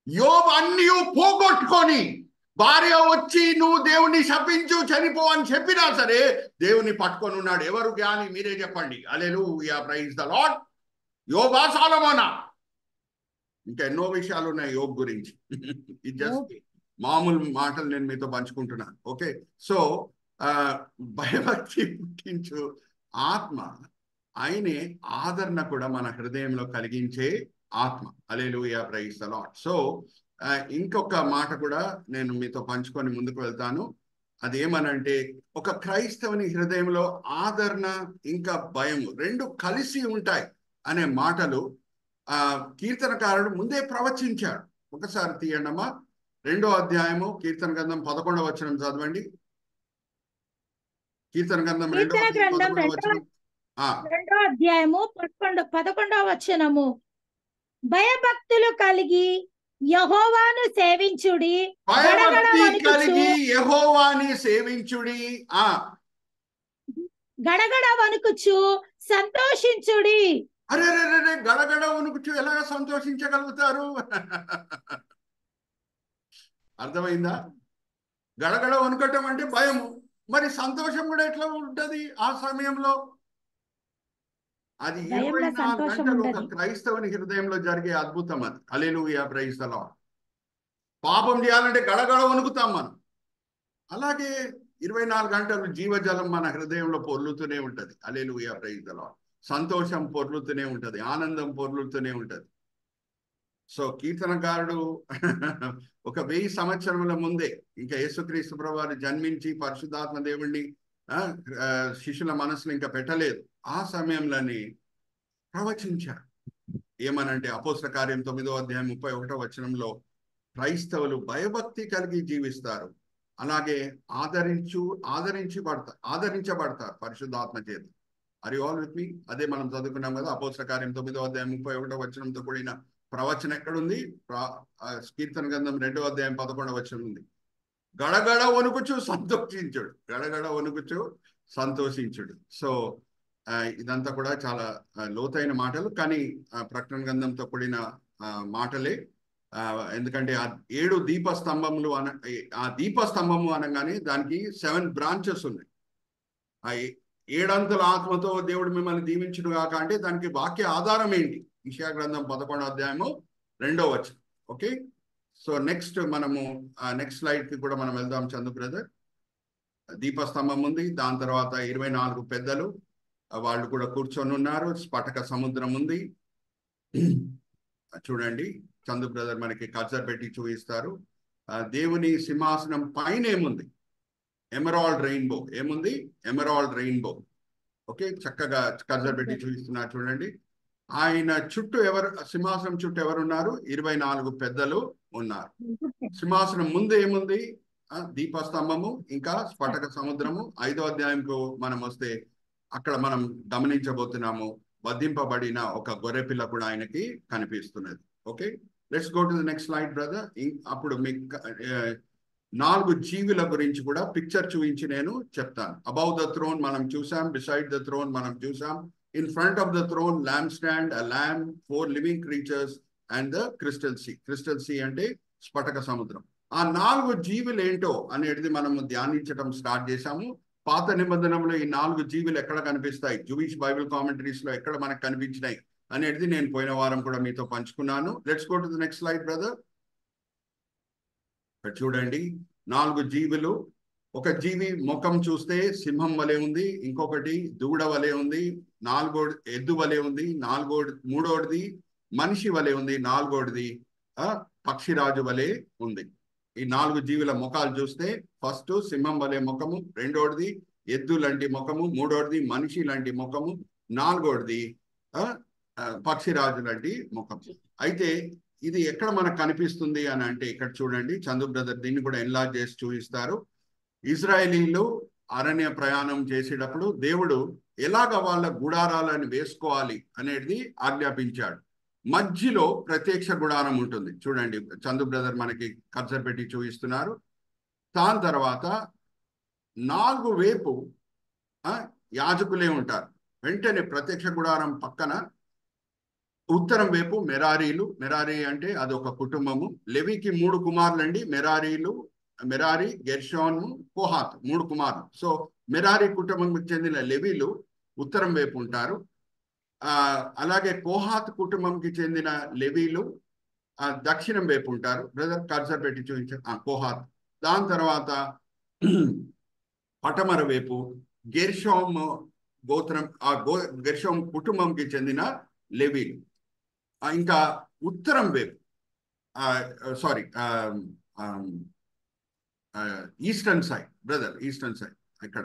యోబు అన్నీ పోగొట్టుకొని భార్య వచ్చి నువ్వు దేవుని శపించు, చనిపో అని చెప్పినా సరే దేవుని పట్టుకొని ఉన్నాడు. ఎవరు జ్ఞాని? మీరే చెప్పండి. హల్లెలూయా, ప్రైజ్ ది లార్డ్. యోబా, సొలొమోనా? ఇంకా ఎన్నో విషయాలు ఉన్నాయి యోబు గురించి. ఇది జస్ట్ మామూలు మాటలు నేను మీతో పంచుకుంటున్నాను. ఓకే, సో భయభక్తి పుట్టించు ఆత్మ, ఆయనే ఆదరణ కూడా మన హృదయంలో కలిగించే ఆత్మ. హల్లెలూయా, ప్రైజ్ ది లార్డ్. సో ఇంకొక మాట కూడా నేను మీతో పంచుకొని ముందుకు వెళ్తాను. అదేమనంటే, ఒక క్రైస్తవుని హృదయంలో ఆదరణ ఇంకా భయము రెండు కలిసి ఉంటాయి అనే మాటలు కీర్తనకారుడు ముందే ప్రవచించాడు. ఒకసారి తీయండమ్మా, 2వ అధ్యాయము కీర్తన గ్రంథం 11వ వచనం చదవండి. కీర్తన గ్రంథం 2వ అధ్యాయము 11వ వచనము. భయభక్తులు కలిగి యెహోవాను సేవించుడి, గడగడ వణుకుచు సంతోషించుడి. అరే గడగడ వణుకుచు ఎలా సంతోషించగలుగుతారు? అర్థమైందా? గడగడ వణుకటం అంటే భయము, మరి సంతోషం కూడా ఎట్లా ఉంటది ఆ సమయంలో? అది 24 గంటలు ఒక క్రైస్తవుని హృదయంలో జరిగే అద్భుతం అది. Hallelujah, praise the lord. పాపం చేయాలంటే గడగడ వణుకుతాం మనం. అలాగే 24 గంటలు జీవజలం మన హృదయంలో పొర్లుతూనే ఉంటది. హల్లెలూయా, ప్రైజ్ ది లార్డ్. సంతోషం పొర్లుతూనే ఉంటది, ఆనందం పొర్లుతూనే ఉంటది. సో కీర్తనకారుడు ఒక 1000 సంవత్సరముల ముందే, ఇంకా యేసుక్రీస్తు ప్రభువారు జన్మించి పరిశుద్ధాత్మ దేవుణ్ణి శిష్యుల మనసులు ఇంకా పెట్టలేదు, ఆ సమయంలోని ప్రవచించాడు. ఏమనంటే అపోస్తల కార్యం 9వ అధ్యాయం 31వ వచనంలో క్రైస్తవులు భయభక్తి కలిగి జీవిస్తారు, అలాగే ఆదరించబడతారు పరిశుద్ధాత్మ చేత. ఆర్ యు ఆల్ విత్ మీ? అదే మనం చదువుకున్నాం కదా, అపోస్తల కార్యం 9వ అధ్యాయం 31వ వచనంతో కూడిన ప్రవచనం ఎక్కడుంది? కీర్తన గ్రంథం 2వ అధ్యాయం 11వ వచనం ఉంది. గడగడ వణుకుచు సంతోషించుడు, గడగడ వణుకుచు సంతోషించుడు. సో ఇదంతా కూడా చాలా లోతైన మాటలు, కానీ ప్రకటన గ్రంథంతో కూడిన మాటలే. ఎందుకంటే ఆ 7 దీపస్తంభములు ఆ దీపస్తంభము అనగానే దానికి 7 బ్రాంచెస్ ఉన్నాయి. ఆ 7 అంతుల ఆత్మతో దేవుడు మిమ్మల్ని దీవించుడు కాక అంటే దానికి వాక్య ఆధారం ఏంటి? యెషయా గ్రంథం 11వ అధ్యాయము 2వ వచనం. ఓకే, సో నెక్స్ట్ మనము నెక్స్ట్ స్లైడ్ కి కూడా మనం వెళ్దాం చందు బ్రదర్. దీపస్తంభం ఉంది, దాని తర్వాత 24 పెద్దలు వాళ్ళు కూడా కూర్చొని ఉన్నారు. స్ఫటిక సముద్రం ఉంది. చూడండి, చందు బ్రదర్ మనకి కర్సర్ పెట్టి చూపిస్తారు. దేవుని సింహాసనం పైన ఏముంది? Emerald rainbow. ఏముంది? Emerald rainbow. ఓకే, చక్కగా కర్సర్ పెట్టి చూపిస్తున్నారు చూడండి. ఆయన చుట్టూ సింహాసనం చుట్టూ ఎవరున్నారు? 24 పెద్దలు ఉన్నారు. సింహాసనం ముందు ఏముంది? దీపస్తంభము, ఇంకా స్ఫటిక సముద్రము. 5వ అధ్యాయంకు మనం వస్తే అక్కడ మనం గమనించబోతున్నాము, వధింపబడిన ఒక గొర్రెపిల్ల కూడా ఆయనకి కనిపిస్తున్నది. Okay, let's go to the next slide brother. అప్పుడు మీకు 4 జీవుల గురించి కూడా పిక్చర్ చూపించి నేను చెప్తాను. అబౌవ్ ద థ్రోన్ మనం చూసాం, బిసైడ్ ద థ్రోన్ మనం చూసాం, in front of the throne lamp stand, a lamb, 4 living creatures and the crystal sea. Crystal sea అంటే స్ఫటిక సముద్రం. ఆ 4 జీవులు ఏంటో అనేది మనము ధ్యానించడం స్టార్ట్ చేశాము. పాత నిబంధనలో ఈ 4 జీవులు ఎక్కడ కనిపిస్తాయి? జూయిష్ బైబిల్ కామెంటరీస్ లో ఎక్కడ మనకు కనిపించినాయి అనేది నేను పోయిన వారం కూడా మీతో పంచుకున్నాను. Let's go to the next slide brother. చూడండి 4 జీవులు. ఒక జీవి ముఖం చూస్తే సింహం వలె ఉంది, ఇంకొకటి దూడ వలె ఉంది, నాలుగోది ఎద్దు వలె ఉంది, మూడోది మనిషి వలె ఉంది, నాలుగోది పక్షిరాజు వలె ఉంది. ఈ 4 జీవుల ముఖాలు చూస్తే ఫస్ట్ సింహం వలె ముఖము, రెండోది ఎద్దు లాంటి ముఖము, మూడోది మనిషి లాంటి ముఖము, నాలుగోది పక్షిరాజు లాంటి ముఖం. అయితే ఇది ఎక్కడ మనకు కనిపిస్తుంది అని అంటే ఇక్కడ చూడండి, చందు బ్రదర్ దీన్ని కూడా ఎన్లార్జ్ చేసి చూపిస్తారు. ఇజ్రాయేలీలు అరణ్య ప్రయాణం చేసేటప్పుడు దేవుడు ఎలాగ వాళ్ళ గుడారాలను వేసుకోవాలి అనేది ఆజ్ఞాపించాడు. మధ్యలో ప్రత్యక్ష గుడారం ఉంటుంది. చూడండి చందు బ్రదర్ మనకి కర్సర్ పెట్టి చూపిస్తున్నారు. దాని తర్వాత 4 వైపు యాజకులే ఉంటారు. వెంటనే ప్రత్యక్ష గుడారం పక్కన ఉత్తరం వైపు మెరారీలు. మెరారీ అంటే అదొక కుటుంబము. లెవికి 3 కుమారులండి. మెరారి, గెర్షోను, కోహాత్ 3 కుమారులు. సో మెరారి కుటుంబంకి చెందిన లెవీలు ఉత్తరం వైపు ఉంటారు. అలాగే కోహాత్ కుటుంబంకి చెందిన లెవీలు దక్షిణం వైపు ఉంటారు. బ్రదర్ కర్సర్ పెట్టి చూపించారు కోహాత్. దాని తర్వాత పటమర వైపు గెర్షోం గోత్రం, గెర్షోం కుటుంబంకి చెందిన లెవీలు. ఇంకా ఉత్తరం వైపు eastern side brother, eastern side ఇక్కడ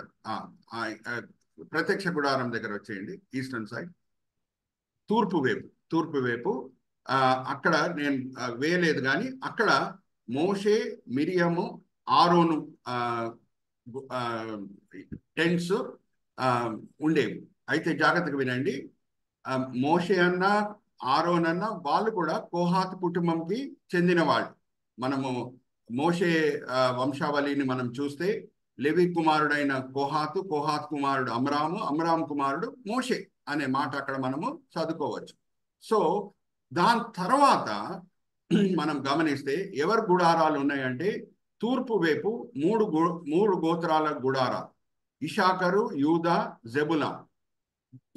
ప్రత్యక్ష గుడారం దగ్గర వచ్చేయండి. ఈస్టర్న్ సైడ్ తూర్పు వైపు అక్కడ నేను వేయలేదు కానీ అక్కడ మోషే, మిరియము, ఆరోను టెంట్స్ ఉండేవి. అయితే జాగ్రత్తగా వినండి, మోషే అన్న ఆరోన్ అన్న వాళ్ళు కూడా కోహాత్ కుటుంబంకి చెందిన వాళ్ళు. మనము మోషే వంశావళిని మనం చూస్తే లెవి కుమారుడైన కోహాత్ కుమారుడు అమ్రాము కుమారుడు మోషే అనే మాట అక్కడ మనము చదువుకోవచ్చు. సో దాని తర్వాత మనం గమనిస్తే ఎవరి గుడారాలు ఉన్నాయంటే తూర్పు వైపు 3 గోత్రాల గుడారాలు, ఇషాకరు, యూదా, జెబులా.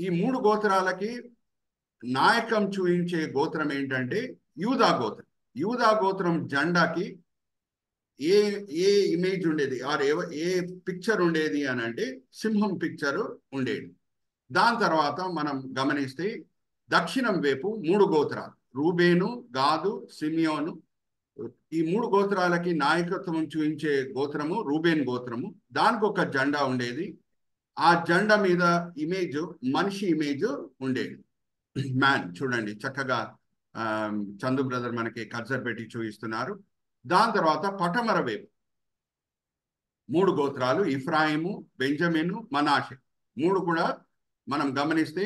ఈ 3 గోత్రాలకి నాయకం చూయించే గోత్రం ఏంటంటే యూదా గోత్రం. యూదా గోత్రం జెండాకి ఏ ఇమేజ్ ఉండేది, ఏ పిక్చర్ ఉండేది అని అంటే సింహం పిక్చర్ ఉండేది. దాని తర్వాత మనం గమనిస్తే దక్షిణం వైపు 3 గోత్రాలు, రూబేను, గాదు, సిమియోను. ఈ 3 గోత్రాలకి నాయకత్వం చూపించే గోత్రము రూబేన్ గోత్రము. దానికి ఒక జెండా ఉండేది. ఆ జెండా మీద ఇమేజ్ మనిషి ఇమేజ్ ఉండేది, మ్యాన్. చూడండి చక్కగా చందు బ్రదర్ మనకి కర్సర్ పెట్టి చూపిస్తున్నారు. దాని తర్వాత పటమర వైపు 3 గోత్రాలు, ఇఫ్రాయిము, బెంజమిను, మనాషే. 3 కూడా మనం గమనిస్తే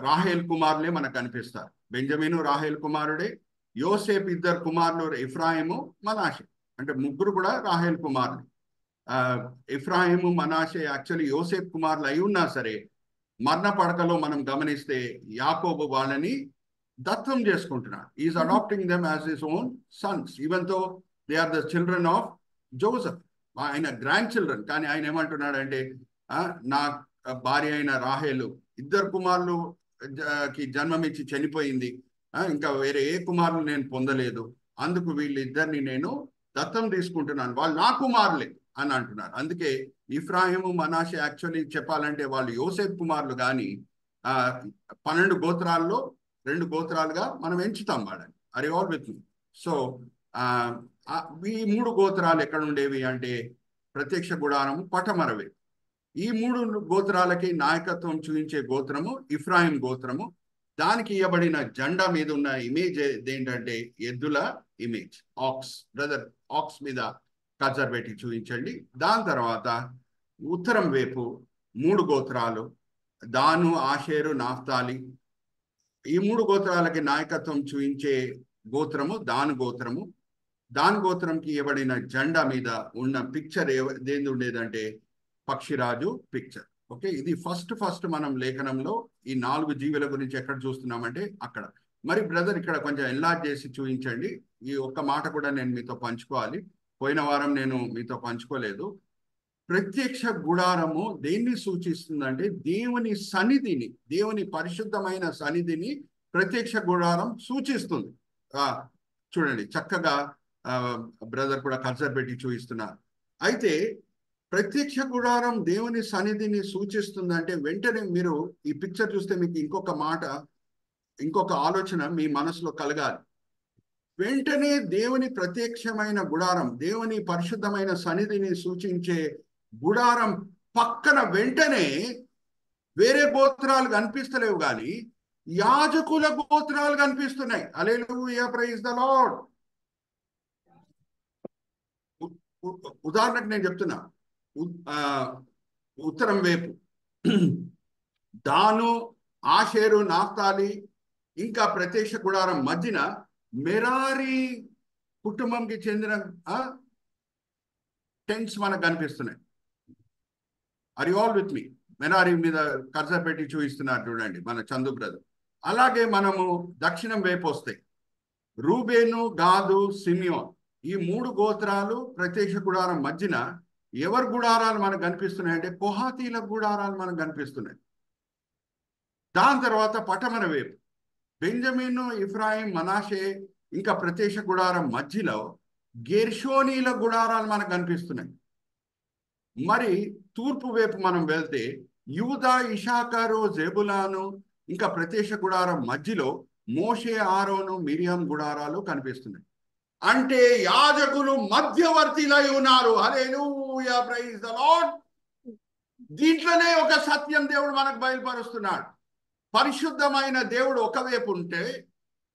రాహేల్ కుమారులే మనకు కనిపిస్తారు. బెంజమిను రాహేల్ కుమారుడే. యోసేపు 2 కుమారులు, ఇఫ్రాయిము, మనాషే. అంటే 3 కూడా రాహేల్ కుమారులు. ఇఫ్రాయిము, మనాషే యాక్చువల్లీ యోసేపు కుమారులు అయి ఉన్నా సరే మరణ పడకలో మనం గమనిస్తే యాకోబు వాళ్ళని దత్తం చేసుకుంటున్నాడు. Is adopting them as his own sons even though they are the children of Joseph, ఆయన గ్రాండ్ చిల్డ్రన్. కానీ ఆయన ఏమంటున్నాడంటే నా భార్య అయిన రాహేలు 2 కుమారులు కి జన్మమిచ్చి చనిపోయింది, ఇంకా వేరే ఏ కుమారులు నేను పొందలేదు, అందుకు వీళ్ళిద్దరిని నేను దత్తం తీసుకుంటున్నాను, వాళ్ళు నా కుమారులే అని అంటున్నారు. అందుకే ఇఫ్రాయిము, మనాషే యాక్చువల్లీ చెప్పాలంటే వాళ్ళు యోసేపు కుమారులు. కానీ 12 గోత్రాల్లో 2 గోత్రాలుగా మనం ఎంచుతాం వాళ్ళని. Are you all with me? So ఈ 3 గోత్రాలు ఎక్కడ ఉండేవి అంటే ప్రత్యక్ష గుడారము పటమరవే. ఈ 3 గోత్రాలకి నాయకత్వం చూపించే గోత్రము ఇఫ్రాయిం గోత్రము. దానికి ఇవ్వబడిన జెండా మీద ఉన్న ఇమేజ్ ఏంటంటే ఎద్దుల ఇమేజ్, ఆక్స్. బ్రదర్ ఆక్స్ మీద కర్సర్ పెట్టి చూపించండి. దాని తర్వాత ఉత్తరం వైపు 3 గోత్రాలు, దాను, ఆషేరు, నాఫ్తాలి. ఈ 3 గోత్రాలకి నాయకత్వం చూపించే గోత్రము దాను గోత్రము. దాని గోత్రంకి ఇవ్వబడిన జెండా మీద ఉన్న పిక్చర్ దేని ఉండేదంటే పక్షిరాజు పిక్చర్. ఓకే, ఇది ఫస్ట్ మనం లేఖనంలో ఈ 4 జీవుల గురించి ఎక్కడ చూస్తున్నామంటే అక్కడ. మరి బ్రదర్ ఇక్కడ కొంచెం ఎన్లార్జ్ చేసి చూపించండి. ఈ ఒక్క మాట కూడా నేను మీతో పంచుకోవాలి. పోయిన వారం నేను మీతో పంచుకోలేదు. ప్రత్యక్ష గుడారము దేన్ని సూచిస్తుందంటే దేవుని సన్నిధిని, దేవుని పరిశుద్ధమైన సన్నిధిని ప్రత్యక్ష గుడారం సూచిస్తుంది. చూడండి చక్కగా బ్రదర్ కూడా కర్సర్ పెట్టి చూపిస్తున్నారు. అయితే ప్రత్యక్ష గుడారం దేవుని సన్నిధిని సూచిస్తుందంటే వెంటనే మీరు ఈ పిక్చర్ చూస్తే మీకు ఇంకొక ఆలోచన మీ మనసులో కలగాలి. వెంటనే దేవుని ప్రత్యక్షమైన గుడారం, దేవుని పరిశుద్ధమైన సన్నిధిని సూచించే గుడారం పక్కన వెంటనే వేరే గోత్రాలు కనిపిస్తలేవు, కానీ యాజకుల గోత్రాలు కనిపిస్తున్నాయి. హల్లెలూయా, ప్రైజ్ ద లార్డ్. ఉదాహరణకు నేను చెప్తున్నా, ఉత్తరం వైపు దాను, ఆషేరు, నాఫ్తాలి ఇంకా ప్రత్యక్ష గుడారం మధ్యన మెరారి కుటుంబంకి చెందిన టెంట్స్ మనకు కనిపిస్తున్నాయి. ఆర్ యు ఆల్ విత్ మీ? మెరారి మీద కర్సర్ పెట్టి చూపిస్తున్నారు చూడండి మన చందు బ్రదర్. అలాగే మనము దక్షిణం వైపు వస్తే రూబేను, గాదు, సిమియోన్ ఈ 3 గోత్రాలు ప్రత్యక్ష గుడారం మధ్యన ఎవరి గుడారాలు మనకు కనిపిస్తున్నాయి అంటే కొహాతీల గుడారాలు మనకు కనిపిస్తున్నాయి. దాని తర్వాత పటమన వైపు బెంజమిను, ఇఫ్రాయిం, మనాషే ఇంకా ప్రత్యక్ష గుడారం మధ్యలో గెర్షోనీల గుడారాలు మనకు కనిపిస్తున్నాయి. మరి తూర్పు వైపు మనం వెళ్తే యూదా, ఇషాకారు, జెబులాను ఇంకా ప్రత్యక్ష గుడారం మధ్యలో మోషే, ఆరోను, మిరియం గుడారాలు కనిపిస్తున్నాయి. అంటే యాజకులు మధ్యవర్తిలై ఉన్నారు. హల్లెలూయా, ప్రైజ్ ద లార్డ్. దీంట్లోనే ఒక సత్యం దేవుడు మనకు బయలుపరుస్తున్నాడు. పరిశుద్ధమైన దేవుడు ఒకవైపు ఉంటే,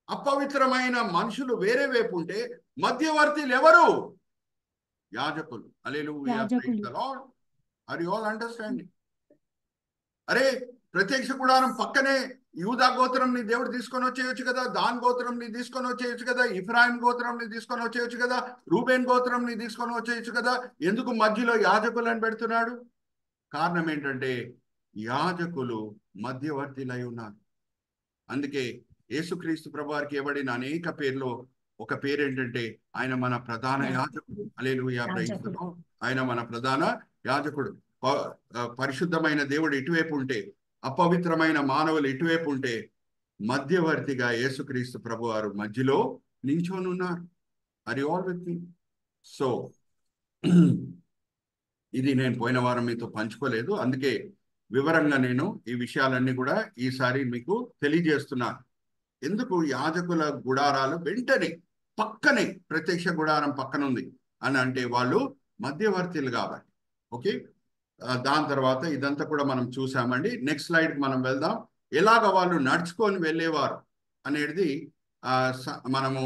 అపవిత్రమైన మనుషులు వేరే వైపు ఉంటే, మధ్యవర్తులు ఎవరు? యాజకులు. Hallelujah, praise the lord. Are you all understanding? అరే ప్రత్యక్ష గుడారం పక్కనే యూదా గోత్రంని దేవుడు తీసుకొని వచ్చేయచ్చు కదా, దాన్ గోత్రంని తీసుకొని వచ్చేయచ్చు కదా, ఇఫ్రాయిం గోత్రంని తీసుకొని వచ్చేయచ్చు కదా, రూబేన్ గోత్రంని తీసుకొని వచ్చేయచ్చు కదా. ఎందుకు మధ్యలో యాజకులను పెడుతున్నాడు? కారణం ఏంటంటే యాజకులు మధ్యవర్తిలై ఉన్నారు. అందుకే యేసుక్రీస్తు ప్రభువారికి ఇవ్వబడిన అనేక పేర్లో ఒక పేరు ఏంటంటే ఆయన మన ప్రధాన యాజకుడు. హల్లెలూయా, ప్రైజ్ ది లార్డ్. ఆయన మన ప్రధాన యాజకుడు. పరిశుద్ధమైన దేవుడు ఇటువైపు ఉంటే, అపవిత్రమైన మానవులు ఇటువైపు ఉంటే, మధ్యవర్తిగా యేసుక్రీస్తు ప్రభువారు మధ్యలో నించొని ఉన్నారు. Are you all with me? So ఇది నేను పోయిన వారం మీతో పంచుకోలేదు, అందుకే వివరంగా నేను ఈ విషయాలన్నీ కూడా ఈసారి మీకు తెలియజేస్తున్నాను. ఎందుకు యాజకుల గుడారాలు వెంటనే పక్కనే ప్రత్యక్ష గుడారం పక్కన ఉంది అని అంటే వాళ్ళు మధ్యవర్తులు కాబట్టి. ఓకే, దాని తర్వాత ఇదంతా కూడా మనం చూసామండి. నెక్స్ట్ స్లైడ్ మనం వెళ్దాం. ఎలాగ వాళ్ళు నడుచుకొని వెళ్ళేవారు అనేది మనము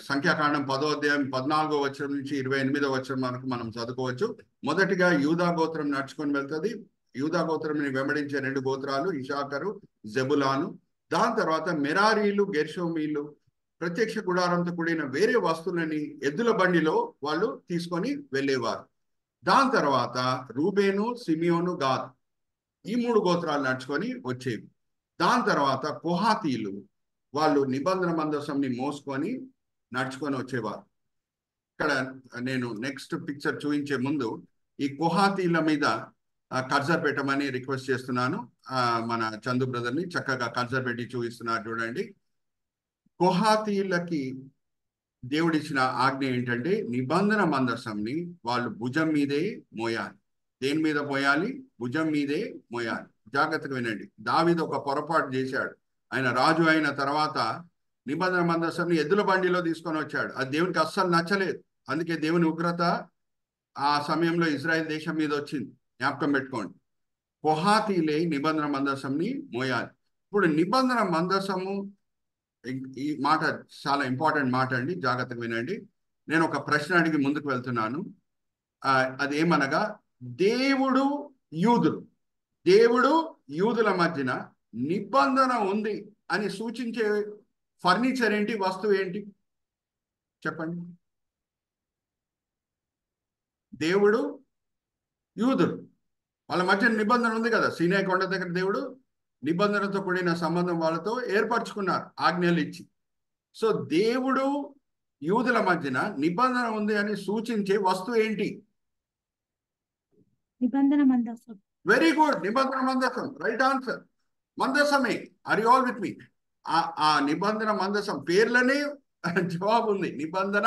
సంఖ్యాకాండం 10వ అధ్యాయం 14వ వచనం నుంచి 28వ వచనం వరకు మనం చదువుకోవచ్చు. మొదటిగా యూదా గోత్రం నడుచుకొని వెళ్తుంది. యూదా గోత్రంని వెంబడించే 2 గోత్రాలు ఇషాకరు, జెబులాను. దాని తర్వాత మెరారీలు, గెర్షోమీలు ప్రత్యక్ష గుడారంతో కూడిన వేరే వస్తువులని ఎద్దుల బండిలో వాళ్ళు తీసుకొని వెళ్ళేవారు. దాని తర్వాత రూబేను, సిమియోను, గాద్ ఈ 3 గోత్రాలు నడుచుకొని వచ్చేవి. దాని తర్వాత కొహాతీలు వాళ్ళు నిబంధన మందసంని మోసుకొని నడుచుకొని వచ్చేవారు. ఇక్కడ నేను నెక్స్ట్ పిక్చర్ చూపించే ముందు ఈ కొహాతీల మీద కర్సర్ పెట్టమని రిక్వెస్ట్ చేస్తున్నాను. మన చందు బ్రదర్ని చక్కగా కర్సర్ పెట్టి చూపిస్తున్నారు చూడండి. కొహాతీలకి దేవుడిచ్చిన ఆజ్ఞ ఏంటంటే నిబంధన మందసంని వాళ్ళు భుజం మీదే మోయాలి. దేని మీద మోయాలి? భుజం మీదే మోయాలి. జాగ్రత్తగా వినండి. దావీదు ఒక పొరపాటు చేశాడు. ఆయన రాజు అయిన తర్వాత నిబంధన మందసంని ఎద్దుల బండిలో తీసుకొని వచ్చాడు. అది దేవునికి అస్సలు నచ్చలేదు. అందుకే దేవుని ఉగ్రత ఆ సమయంలో ఇజ్రాయెల్ దేశం మీద వచ్చింది. జ్ఞాపకం పెట్టుకోండి. కొహాతీలే నిబంధన మందసంని మోయాలి. ఇప్పుడు నిబంధన మందసము, ఈ మాట చాలా ఇంపార్టెంట్ మాట అండి, జాగ్రత్తగా వినండి. నేను ఒక ప్రశ్న అడిగి ముందుకు వెళ్తున్నాను. అదేమనగా దేవుడు యూదుల మధ్యన నిబంధన ఉంది అని సూచించే ఫర్నిచర్ ఏంటి, వస్తువు ఏంటి చెప్పండి? దేవుడు యూదులు వాళ్ళ మధ్య నిబంధన ఉంది కదా. సీనాయి కొండ దగ్గర దేవుడు నిబంధనతో కూడిన సంబంధం వాళ్ళతో ఏర్పరచుకున్నారు ఆజ్ఞలు ఇచ్చి. సో దేవుడు యూదుల మధ్యన నిబంధన ఉంది అని సూచించే వస్తువు ఏంటి? నిబంధన మందసం. వెరీ గుడ్, నిబంధన మందసం, రైట్ ఆన్సర్. మందసమే. Are you all with me? ఆ నిబంధన మందసం పేర్లనే జవాబు ఉంది. నిబంధన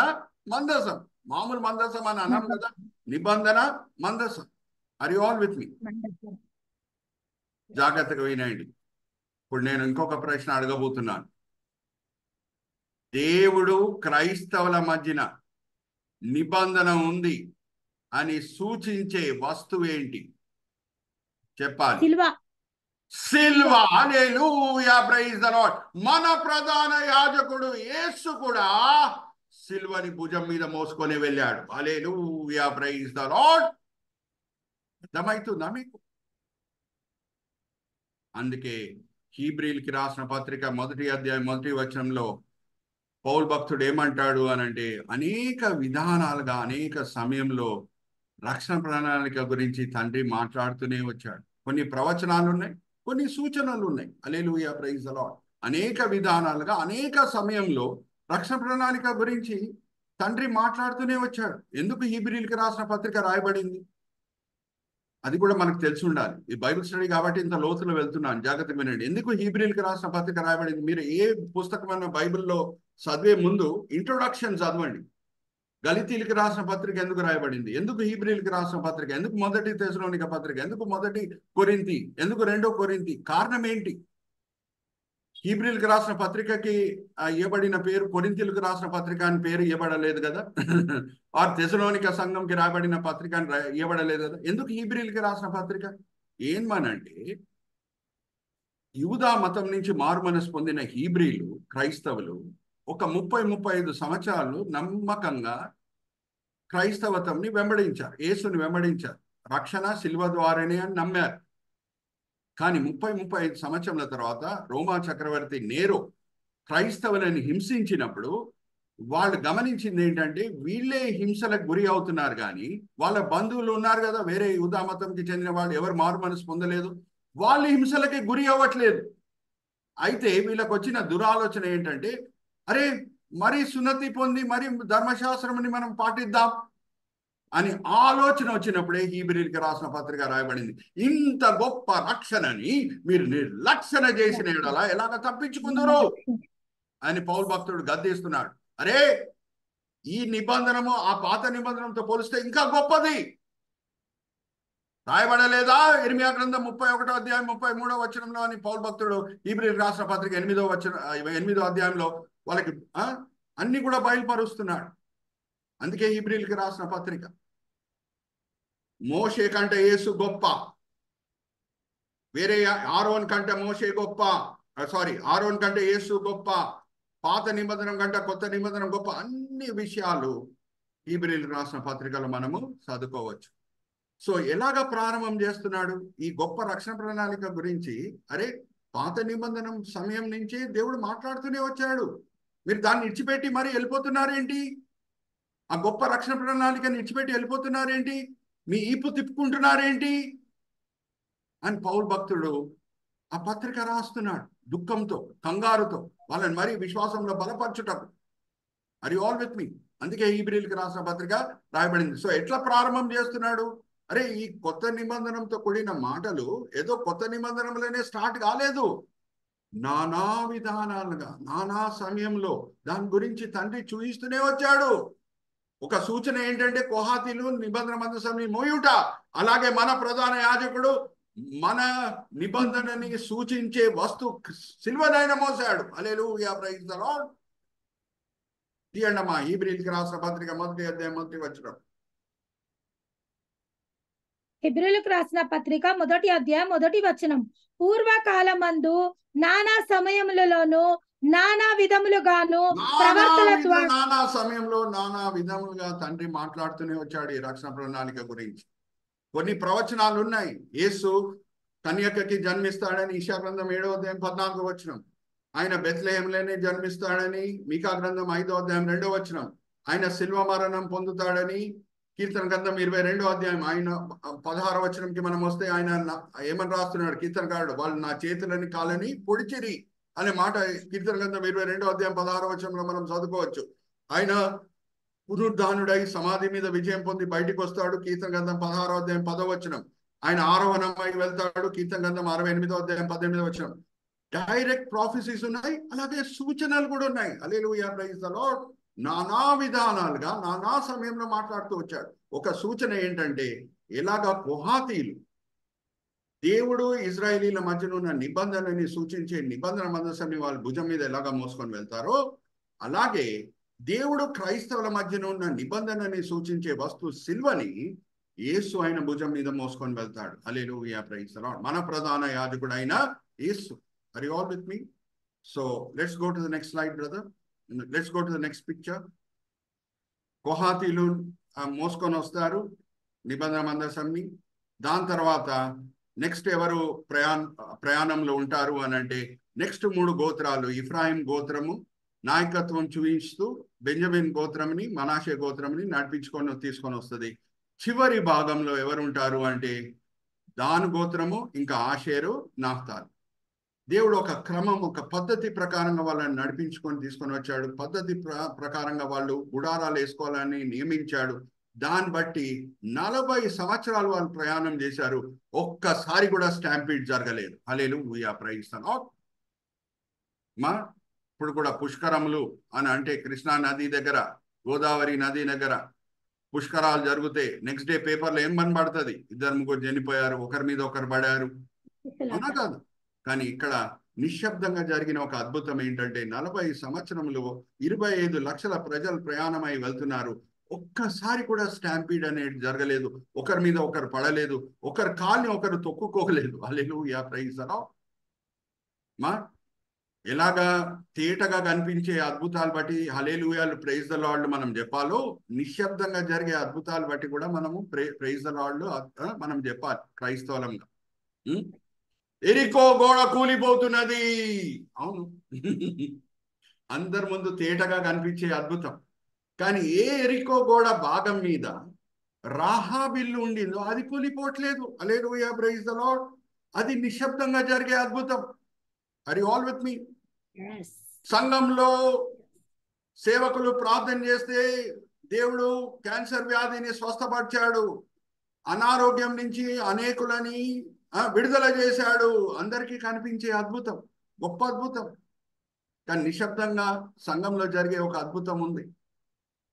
మందసం, మామూలు మందసం అని అన్నాం కదా, నిబంధన మందసం. ఆర్ యు ఆల్ విత్ మీ? మందసం. జాగ్రత్తగా వినండి. ఇప్పుడు నేను ఇంకొక ప్రశ్న అడగబోతున్నాను. దేవుడు క్రైస్తవుల మధ్యన నిబంధన ఉంది అని సూచించే వస్తువు ఏంటి చెప్పాలి? సిల్వ. సిల్వ. హల్లెలూయా, ప్రైజ్ ది లార్డ్. మన ప్రధాన యాజకుడు యేసు కూడా సిల్వని భుజం మీద మోసుకొని వెళ్ళాడు. హల్లెలూయా, ప్రైజ్ ది లార్డ్. అర్థమవుతుందా మీకు? అందుకే హీబ్రీలకి రాసిన పత్రిక 1వ అధ్యాయం 1వ వచనంలో పౌలు భక్తుడు ఏమంటాడు అనంటే, అనేక విధానాలుగా అనేక సమయంలో రక్షణ ప్రణాళిక గురించి తండ్రి మాట్లాడుతూనే వచ్చాడు. కొన్ని ప్రవచనాలు ఉన్నాయి, కొన్ని సూచనలు ఉన్నాయి. హల్లెలూయా, ప్రైజ్ ది లార్డ్. అనేక విధానాలుగా అనేక సమయంలో రక్షణ ప్రణాళిక గురించి తండ్రి మాట్లాడుతూనే వచ్చాడు. ఎందుకు హీబ్రీలకి రాసిన పత్రిక రాయబడింది అది కూడా మనకు తెలిసి ఉండాలి. ఈ బైబిల్ స్టడీ కాబట్టి ఇంత లోతులో వెళ్తున్నాను, జాగ్రత్త వినండి. ఎందుకు హీబ్రీలకి రాసిన పత్రిక రాయబడింది? మీరు ఏ పుస్తకమైన బైబిల్లో చదివే ముందు ఇంట్రొడక్షన్ చదవండి. గలితీలకి రాసిన పత్రిక ఎందుకు రాయబడింది, ఎందుకు హీబ్రీలకి రాసిన పత్రిక, ఎందుకు 1 తెస్సలోనిక పత్రిక, ఎందుకు 1 కొరింథీ, ఎందుకు 2 కొరింథీ, కారణం ఏంటి? హీబ్రీలకు రాసిన పత్రికకి ఇవ్వబడిన పేరు కొరింథీలకు రాసిన పత్రిక అని పేరు ఇవ్వబడలేదు కదా. ఆ తెస్సలోనిక సంఘంకి రాబడిన పత్రిక అని ఇవ్వబడలేదు కదా. ఎందుకు హీబ్రీలకి రాసిన పత్రిక? ఏమనంటే, యూదా మతం నుంచి మారు మనసు పొందిన హీబ్రీలు క్రైస్తవులు ఒక 30-35 సంవత్సరాలు నమ్మకంగా క్రైస్తవతంని వెంబడించారు, యేసుని వెంబడించారు. రక్షణ శిలువ ద్వారానే అని నమ్మారు. కానీ 30-35 సంవత్సరాల తర్వాత రోమా చక్రవర్తి నేరో క్రైస్తవులని హింసించినప్పుడు వాళ్ళు గమనించింది ఏంటంటే, వీళ్ళే హింసలకు గురి అవుతున్నారు, కానీ వాళ్ళ బంధువులు ఉన్నారు కదా వేరే యూదా మతంకి చెందిన వాళ్ళు, ఎవరు మారు మనసు పొందలేదు, వాళ్ళు హింసలకి గురి అవ్వట్లేదు. అయితే వీళ్ళకి వచ్చిన దురాలోచన ఏంటంటే, అరే మరి సున్నతి పొంది మరి ధర్మశాస్త్రంని మనం పాటిద్దాం అని ఆలోచన వచ్చినప్పుడే హీబ్రీలకి రాసిన పత్రిక రాయబడింది. ఇంత గొప్ప రక్షణని మీరు నిర్లక్షణ చేసిన యెడల ఎలాగ తప్పించుకుందరు అని పౌలు భక్తుడు గద్దిస్తున్నాడు. అరే, ఈ నిబంధనము ఆ పాత నిబంధనతో పోలిస్తే ఇంకా గొప్పది. రాయబడలేదా ఇర్మియా గ్రంథం 31వ అధ్యాయం 33వ వచనంలో అని పౌలు భక్తుడు హీబ్రీలకు రాసిన పత్రిక 8వ అధ్యాయంలో వాళ్ళకి అన్ని కూడా బయలుపరుస్తున్నాడు. అందుకే హీబ్రీలకు రాసిన పత్రిక. మోషే కంటే యేసు గొప్ప, వేరే ఆరోన్ కంటే మోషే గొప్ప, ఆరోన్ కంటే యేసు గొప్ప, పాత నిబంధన కంటే కొత్త నిబంధన గొప్ప, అన్ని విషయాలు హీబ్రీలకు రాసిన పత్రికలో మనము చదువుకోవచ్చు. సో ఎలాగ ప్రారంభం చేస్తున్నాడు ఈ గొప్ప రక్షణ ప్రణాళిక గురించి? అరే, పాత నిబంధన సమయం నుంచి దేవుడు మాట్లాడుతూనే వచ్చాడు, మీరు దాన్ని ఇచ్చిపెట్టి మరి వెళ్ళిపోతున్నారేంటి? ఆ గొప్ప రక్షణ ప్రణాళికని ఇచ్చిపెట్టి వెళ్ళిపోతున్నారేంటి? మీ ఈపు తిప్పుకుంటున్నారేంటి అని పౌలు భక్తుడు ఆ పత్రిక రాస్తున్నాడు. దుఃఖంతో, కంగారుతో వాళ్ళని మరీ విశ్వాసంలో బలపరచుటకు. ఆర్ యు ఆల్ విత్ మీ? అందుకే హీబ్రీలకు రాసిన పత్రిక రాయబడింది. సో ఎట్లా ప్రారంభం చేస్తున్నాడు? అరే, ఈ కొత్త నిబంధనతో కూడిన మాటలు ఏదో కొత్త నిబంధనలోనే స్టార్ట్ కాలేదు. నానా విధానాలుగా నానా సమయంలో దాని గురించి తండ్రి చూపిస్తూనే వచ్చాడు. ఒక సూచన ఏంటంటే, కోహాతీలు నిబంధన మందసాన్ని మోయుట. అలాగే మన ప్రధాన యాజకుడు మన నిబంధనని సూచించే వస్తు సిల్వనైన మోసాడు. హల్లెలూయా, ప్రైజ్ ది లార్డ్. తీయండి అమ్మా హీబ్రీలకు రాసిన పత్రిక 1వ అధ్యాయం 1వ వచనం. హెబ్రీయులకు రాసిన పత్రిక 1వ అధ్యాయం 1వ వచనం. పూర్వకాలమందు నానా సమయములలోను నానా విధములుగాను ప్రవర్తన ద్వారా, నానా సమయంలో నానా విధములుగా తండ్రి మాట్లాడుతూనే వచ్చాడు ఈ రక్షణ ప్రణాళిక గురించి. కొన్ని ప్రవచనాలు ఉన్నాయి. యేసు కన్యకకి జన్మిస్తాడని ఈశా గ్రంథం 7వ అధ్యాయం 14వ వచనం. ఆయన బెత్లెహేంలోనే జన్మిస్తాడని మీకా గ్రంథం 5వ అధ్యాయం 2వ వచనం. ఆయన శిల్వ మరణం పొందుతాడని కీర్తన గ్రంథం 22వ అధ్యాయం ఆయన 16వ వచనంకి మనం వస్తే ఆయన ఏమని రాస్తున్నాడు కీర్తనకారుడు? వాళ్ళు నా చేతులని కాలని పొడిచిరి అనే మాట కీర్తన గ్రంథం 22వ అధ్యాయం 16వ వచనంలో మనం చదువుకోవచ్చు. ఆయన పునరుద్ధానుడై సమాధి మీద విజయం పొంది బయటికి వస్తాడు. కీర్తన గ్రంథం 16వ అధ్యాయం 10వ వచనం. ఆయన ఆరోహణమై వెళ్తాడు. కీర్తన గ్రంథం 68వ అధ్యాయం 18వ వచనం. డైరెక్ట్ ప్రాఫెసీస్ ఉన్నాయి, అలాగే సూచనలు కూడా ఉన్నాయి. హల్లెలూయా, ప్రైజ్ ది లార్డ్. నానా విధానాలుగా నానా సమయంలో మాట్లాడుతూ వచ్చాడు. ఒక సూచన ఏంటంటే, ఎలాగా కొహాతీలు దేవుడు ఇజ్రాయేలీల మధ్యన ఉన్న నిబంధనని సూచించే నిబంధన మందసాన్ని వాళ్ళ భుజం మీద ఎలాగా మోసుకొని వెళ్తారో, అలాగే దేవుడు క్రైస్తవుల మధ్యన ఉన్న నిబంధనని సూచించే వస్తు సిల్వని యేసు ఆయన భుజం మీద మోసుకొని వెళ్తాడు. Hallelujah, praise the lord. మన ప్రధాన యాజకుడైన Yesu. Are you all with me? So let's go to the next slide brother. Let's go to the next picture. కొహాతీలు మోసుకొని వస్తారు నిబంధన మందసాన్ని. దాని తర్వాత నెక్స్ట్ ఎవరు ప్రయాణంలో ఉంటారు అని అంటే, నెక్స్ట్ 3 గోత్రాలు. ఇఫ్రాయిం గోత్రము నాయకత్వం చూపిస్తూ బెంజమిన్ గోత్రంని, మనాషే గోత్రంని తీసుకొని వస్తుంది. చివరి భాగంలో ఎవరు ఉంటారు అంటే, దాను గోత్రము, ఇంకా ఆషేరు, నాఫ్తాలి. దేవుడు ఒక క్రమం, ఒక పద్ధతి ప్రకారంగా వాళ్ళని తీసుకొని వచ్చాడు. పద్ధతి ప్రకారంగా వాళ్ళు గుడారాలు వేసుకోవాలని నియమించాడు. దాన్ని బట్టి 40 సంవత్సరాలు వాళ్ళు ప్రయాణం చేశారు. ఒక్కసారి కూడా స్టాంపీడ్ జరగలేదు. హల్లెలూయా, ప్రైజ్ ది లార్డ్. ఇప్పుడు కూడా పుష్కరములు అని అంటే కృష్ణా నది దగ్గర, గోదావరి నది దగ్గర పుష్కరాలు జరిగితే నెక్స్ట్ డే పేపర్లో ఏం కనబడుతుంది? 2-3 చనిపోయారు, ఒకరి మీద ఒకరు పడారు. అవునా కాదు? కానీ ఇక్కడ నిశ్శబ్దంగా జరిగిన ఒక అద్భుతం ఏంటంటే, 40 సంవత్సరంలో 25 లక్షల ప్రజలు ప్రయాణమై వెళ్తున్నారు. ఒక్కసారి కూడా స్టాంపీడ్ అనేది జరగలేదు. ఒకరి మీద ఒకరు పడలేదు. ఒకరు కాల్ని ఒకరు తొక్కుకోలేదు. హల్లెలూయా, ప్రైజ్ ది లార్డ్. ఎలాగా తేటగా కనిపించే అద్భుతాలు బట్టి హల్లెలూయాలు, ప్రైజ్ ది లార్డ్ మనం చెప్పాలో, నిశ్శబ్దంగా జరిగే అద్భుతాలు బట్టి కూడా మనము ప్రైజ్ ది లార్డ్ మనం చెప్పాలి క్రైస్తవులంగా. ఎరికో గోడ కూలిపోతున్నది. అవును, అందరి ముందు తేటగా కనిపించే అద్భుతం. కానీ ఏ ఎరికో గోడ భాగం మీద రాహాబిల్లు ఉండిందో అది కూలిపోవట్లేదు. హల్లెలూయా, ప్రైజ్ ది లార్డ్. అది నిశ్శబ్దంగా జరిగే అద్భుతం. ఆర్ యు ఆల్ విత్ మీ? సంఘంలో సేవకులు ప్రార్థన చేస్తే దేవుడు క్యాన్సర్ వ్యాధిని స్వస్థపరిచాడు. అనారోగ్యం నుంచి అనేకులని విడుదల చేశాడు. అందరికీ కనిపించే అద్భుతం, గొప్ప అద్భుతం. కానీ నిశ్శబ్దంగా సంఘంలో జరిగే ఒక అద్భుతం ఉంది.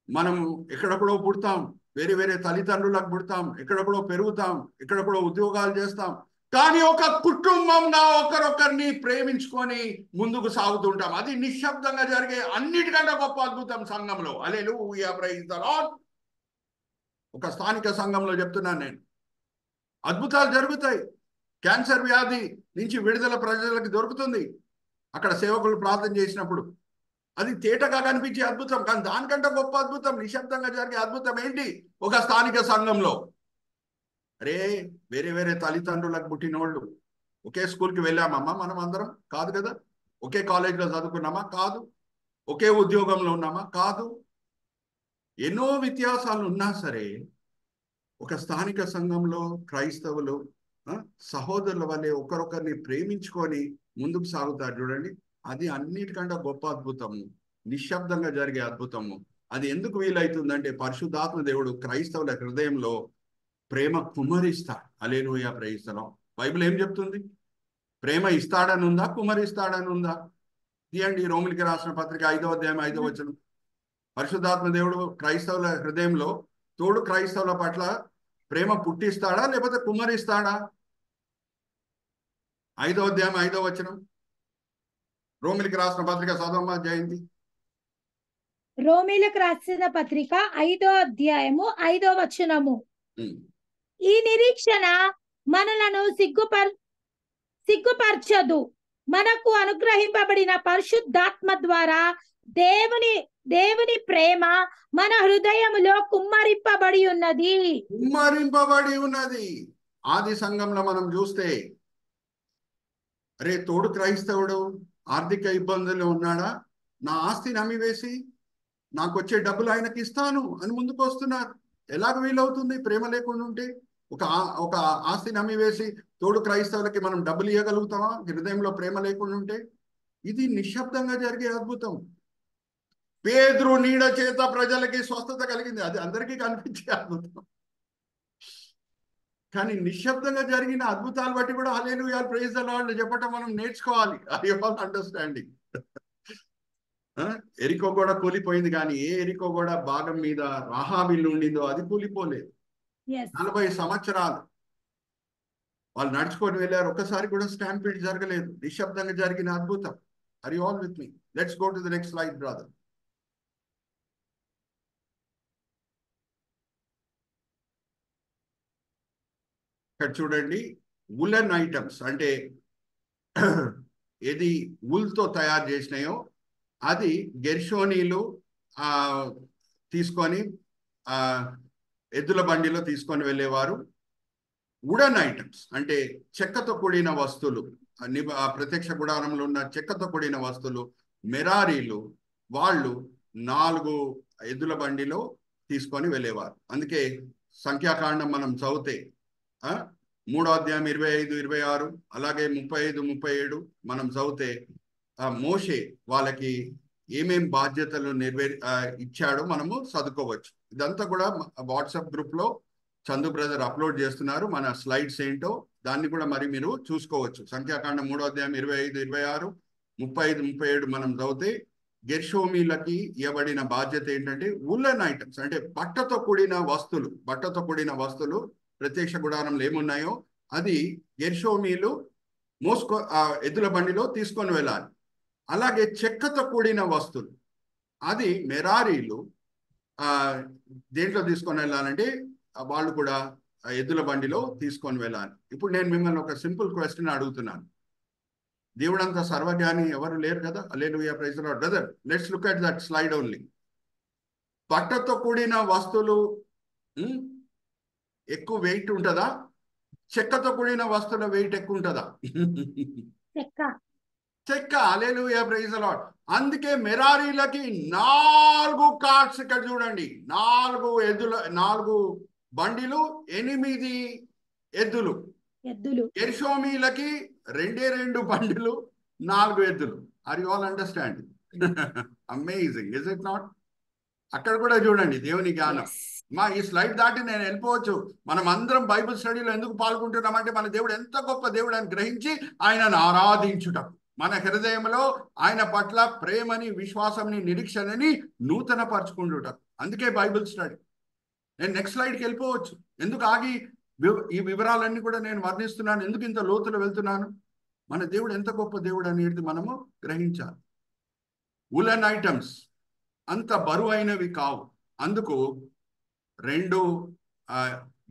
మనం ఎక్కడెక్కడో పుడతాం, వేరే వేరే తల్లిదండ్రులకు పుడతాం, ఎక్కడెక్కడో పెరుగుతాం, ఎక్కడెక్కడో ఉద్యోగాలు చేస్తాం. కానీ ఒక కుటుంబంగా ఒకరొకరిని ప్రేమించుకొని ముందుకు సాగుతుంటాం. అది నిశ్శబ్దంగా జరిగే అన్నిటికంటే గొప్ప అద్భుతం సంఘంలో. హల్లెలూయా, ప్రైజ్ ది లార్డ్. ఒక స్థానిక సంఘంలో చెప్తున్నాను నేను, అద్భుతాలు జరుగుతాయి. క్యాన్సర్ వ్యాధి నుంచి విడుదల ప్రజలకు దొరుకుతుంది అక్కడ సేవకులు ప్రార్థన చేసినప్పుడు. అది తేటగా కనిపించే అద్భుతం. కానీ దానికంటే గొప్ప అద్భుతం, నిశ్శబ్దంగా జరిగే అద్భుతం ఏంటి? ఒక స్థానిక సంఘంలో అరే వేరే వేరే తల్లిదండ్రులకు పుట్టినోళ్ళు, ఒకే స్కూల్కి వెళ్ళామమ్మా మనం అందరం? కాదు కదా. ఒకే కాలేజీలో చదువుకున్నామా? కాదు. ఒకే ఉద్యోగంలో ఉన్నామా? కాదు. ఎన్నో వ్యత్యాసాలు ఉన్నా సరే ఒక స్థానిక సంఘంలో క్రైస్తవులు సహోదరుల వల్లే ఒకరొకరిని ప్రేమించుకొని ముందుకు సాగుతారు. చూడండి, అది అన్నిటికంటే గొప్ప అద్భుతము, నిశ్శబ్దంగా జరిగే అద్భుతము. అది ఎందుకు వీలవుతుందంటే, పరిశుద్ధాత్మ దేవుడు క్రైస్తవుల హృదయంలో ప్రేమ కుమ్మరిస్తాడు. హల్లెలూయా, ప్రైజ్ ది లార్డ్. బైబిల్ ఏం చెప్తుంది? ప్రేమ ఇస్తాడని ఉందా, కుమ్మరిస్తాడని ఉందా? తీయండి, రోమిలికి రాసిన పత్రిక 5వ అధ్యాయం 5వ వచనం. పరిశుద్ధాత్మ దేవుడు క్రైస్తవుల హృదయంలో తోడు క్రైస్తవుల పట్ల ప్రేమ పుట్టిస్తాడా లేకపోతే కుమ్మరిస్తాడా? 5వ అధ్యాయం 5వ వచనం, రోమిలికి రాసిన పత్రిక చదవమ్మా జయంతి. రోమిలకు రాసిన పత్రిక 5వ అధ్యాయము 5వ వచనము. ఈ నిరీక్షణ మనలను సిగ్గుపరచదు. మనకు అనుగ్రహింపబడిన పరిశుద్ధాత్మ ద్వారా దేవుని ప్రేమ మన హృదయములో కుమ్మరింపబడి ఉన్నది. ఆది సంఘంలో మనం చూస్తే, అరే తోడు క్రైస్తవుడు ఆర్థిక ఇబ్బందులు ఉన్నాడా, నా ఆస్తిని అమ్మివేసి నాకు వచ్చే డబ్బులు ఆయనకి ఇస్తాను అని ముందుకు వస్తున్నారు. ఎలాగ వీలవుతుంది ప్రేమ లేకుండా ఉంటే? ఒక ఆస్తిని అమ్మివేసి తోడు క్రైస్తవులకి మనం డబ్బులు ఇవ్వగలుగుతామా హృదయంలో ప్రేమ లేకుండా ఉంటే? ఇది నిశ్శబ్దంగా జరిగే అద్భుతం. పేతురు నీడ చేత ప్రజలకి స్వస్థత కలిగింది. అది అందరికీ కనిపించే అద్భుతం. కానీ నిశ్శబ్దంగా జరిగిన అద్భుతాలు బట్టి కూడా హల్లెలూయా ప్రైజ్ ద లార్డ్ చెప్పటం మనం నేర్చుకోవాలి. I all understanding. ఎరికో కూడా కూలిపోయింది, కానీ ఏ ఎరికో కూడా భాగం మీద రాహాబిల్లు ఉండిందో అది కూలిపోలేదు. 40 సంవత్సరాలు వాళ్ళు నడుచుకొని వెళ్ళారు, ఒక్కసారి కూడా స్టాంపీడ్ జరగలేదు. నిశ్శబ్దంగా జరిగిన అద్భుతం. Are you all with me? Let's go to the next slide brother. ఇక్కడ చూడండి, వులెన్ ఐటమ్స్ అంటే ఏది వుల్తో తయారు చేసినాయో అది గెర్షోనీలు తీసుకొని ఎద్దుల బండిలో తీసుకొని వెళ్ళేవారు. వుడెన్ ఐటమ్స్ అంటే చెక్కతో కూడిన వస్తువులు, ప్రత్యక్ష గుడారంలో ఉన్న చెక్కతో కూడిన వస్తువులు, మెరారీలు వాళ్ళు 4 ఎద్దుల బండిలో తీసుకొని వెళ్ళేవారు. అందుకే సంఖ్యాకాండం మనం చదివితే 3వ అధ్యాయం 25, 26 అలాగే 35, 37 మనం చదివితే మోషే వాళ్ళకి ఏమేం బాధ్యతలు ఇచ్చాడో మనము చదువుకోవచ్చు. ఇదంతా కూడా వాట్సాప్ గ్రూప్ లో చందు బ్రదర్ అప్లోడ్ చేస్తున్నారు. మన స్లైడ్స్ ఏంటో దాన్ని కూడా మరి మీరు చూసుకోవచ్చు. సంఖ్యాకాండం 3వ అధ్యాయం 25, 26, 35, 37 మనం చదివితే గెర్షోమీలకి ఇవ్వబడిన బాధ్యత ఏంటంటే వులెన్ ఐటమ్స్ అంటే బట్టతో కూడిన వస్తువులు ప్రత్యక్ష గుడారంలో ఏమున్నాయో అది గెర్షోమీలు ఎద్దుల బండిలో తీసుకొని వెళ్ళాలి. అలాగే చెక్కతో కూడిన వస్తువులు అది మెరారీలు దేంట్లో తీసుకొని వెళ్ళాలంటే వాళ్ళు కూడా ఎద్దుల బండిలో తీసుకొని వెళ్ళాలి. ఇప్పుడు నేను మిమ్మల్ని ఒక సింపుల్ క్వశ్చన్ అడుగుతున్నాను. దేవుడంతా సర్వజ్ఞాని ఎవరు లేరు కదా. Hallelujah praise the lord. Brother, let's look at that slide only. బట్టతో కూడిన వస్తువులు ఎక్కువ వెయిట్ ఉంటుందా? చెక్కతో కూడిన వస్తువుల వెయిట్ ఎక్కువ ఉంటుందా? చెక్క. Hallelujah praise the Lord. అందుకే మెరారీలకి 4 కార్ట్స్, ఇక్కడ చూడండి 4 బండిలు, 8 ఎద్దులు. గెర్షోమీలకి 2 బండిలు, 4 ఎద్దులు. Are you all understanding? Amazing, is it not? అక్కడ కూడా చూడండి దేవుని జ్ఞానం. ఈ స్లైడ్ దాటి నేను వెళ్ళిపోవచ్చు. మనం అందరం బైబిల్ స్టడీలో ఎందుకు పాల్గొంటున్నామంటే మన దేవుడు ఎంత గొప్ప దేవుడు అని గ్రహించి ఆయనను ఆరాధించుట, మన హృదయంలో ఆయన పట్ల ప్రేమని, విశ్వాసంని, నిరీక్షణని నూతన పరుచుకుంటుట. అందుకే బైబిల్ స్టడీ. నేను నెక్స్ట్ స్లైడ్కి వెళ్ళిపోవచ్చు. ఎందుకు ఆగి ఈ వివరాలన్నీ కూడా నేను వర్ణిస్తున్నాను? ఎందుకు ఇంత లోతులో వెళ్తున్నాను? మన దేవుడు ఎంత గొప్ప దేవుడు అనేది మనము గ్రహించాలి. వులెన్ ఐటమ్స్ అంత బరువు అయినవి కావు. అందుకు 2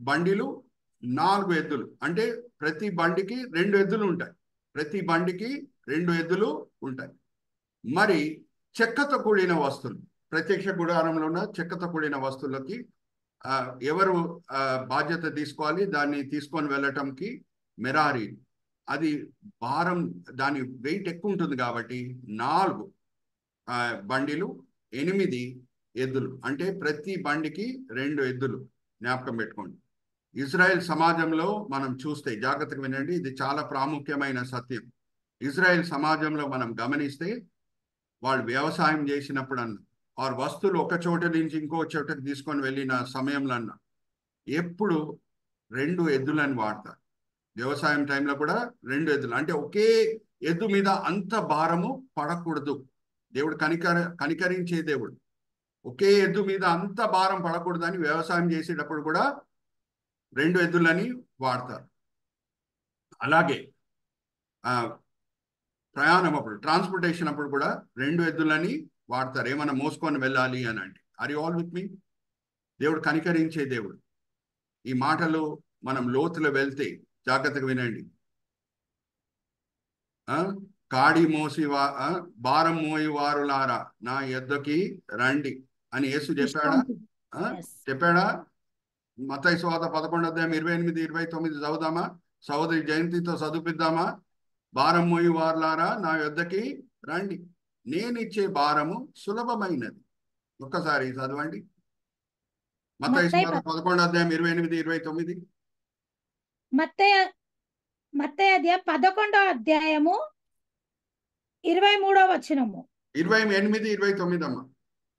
బండిలు, 4 ఎద్దులు. అంటే ప్రతి బండికి 2 ఎద్దులు ఉంటాయి. మరి చెక్కతో కూడిన వస్తువులు, ప్రత్యక్ష గుడారంలో ఉన్న చెక్కతో కూడిన వస్తువులకి ఎవరు బాధ్యత తీసుకోవాలి? దాన్ని తీసుకొని వెళ్ళటంకి మెరారీ. అది భారం, దాని వెయిట్ ఎక్కువ ఉంటుంది కాబట్టి 4 బండిలు, 8 ఎద్దులు. అంటే ప్రతి బండికి 2 ఎద్దులు. జ్ఞాపకం పెట్టుకోండి. ఇజ్రాయెల్ సమాజంలో మనం చూస్తే, జాగ్రత్తగా వినండి, ఇది చాలా ప్రాముఖ్యమైన సత్యం. ఇజ్రాయెల్ సమాజంలో మనం గమనిస్తే వాళ్ళు వ్యవసాయం చేసినప్పుడు వారు వస్తువులు ఒక చోట నుంచి ఇంకో చోటకి తీసుకొని వెళ్ళిన సమయంలో ఎప్పుడు 2 ఎద్దులని వాడతారు. వ్యవసాయం టైంలో కూడా 2 ఎద్దులు. అంటే ఒకే ఎద్దు మీద అంత భారము పడకూడదు. దేవుడు కనికరించే దేవుడు. ఒకే ఎద్దు మీద అంత భారం పడకూడదని వ్యవసాయం చేసేటప్పుడు కూడా 2 ఎద్దులని వాడతారు. అలాగే ప్రయాణం అప్పుడు, ట్రాన్స్పోర్టేషన్ అప్పుడు కూడా 2 ఎద్దులని వాడతారు, ఏమన్నా మోసుకొని వెళ్ళాలి అని అంటే. ఆర్ యు ఆల్ విత్ మీ? దేవుడు కనికరించే దేవుడు. ఈ మాటలు మనం లోతులో వెళ్తే జాగ్రత్తగా వినండి. కాడి భారం మోయి వారులారా నా యొద్దకి రండి అని యేసు చెప్పాడా? మత్తయి సువార్త 11వ అధ్యాయం 28, 29 చదువుదామా? సహోదరి జయంతితో చదివిద్దామా? భారం మోయి వారులారా నా యొద్దకి రండి, నేనిచ్చే భారము సులభమైనది. ఒక్కసారి చదవండి. మత్తయి సువార్త 11వ అధ్యాయం 28, 29. మత్తయి అధ్యాయం 11వ అధ్యాయము 23వ వచనము. 28, 29 అమ్మా.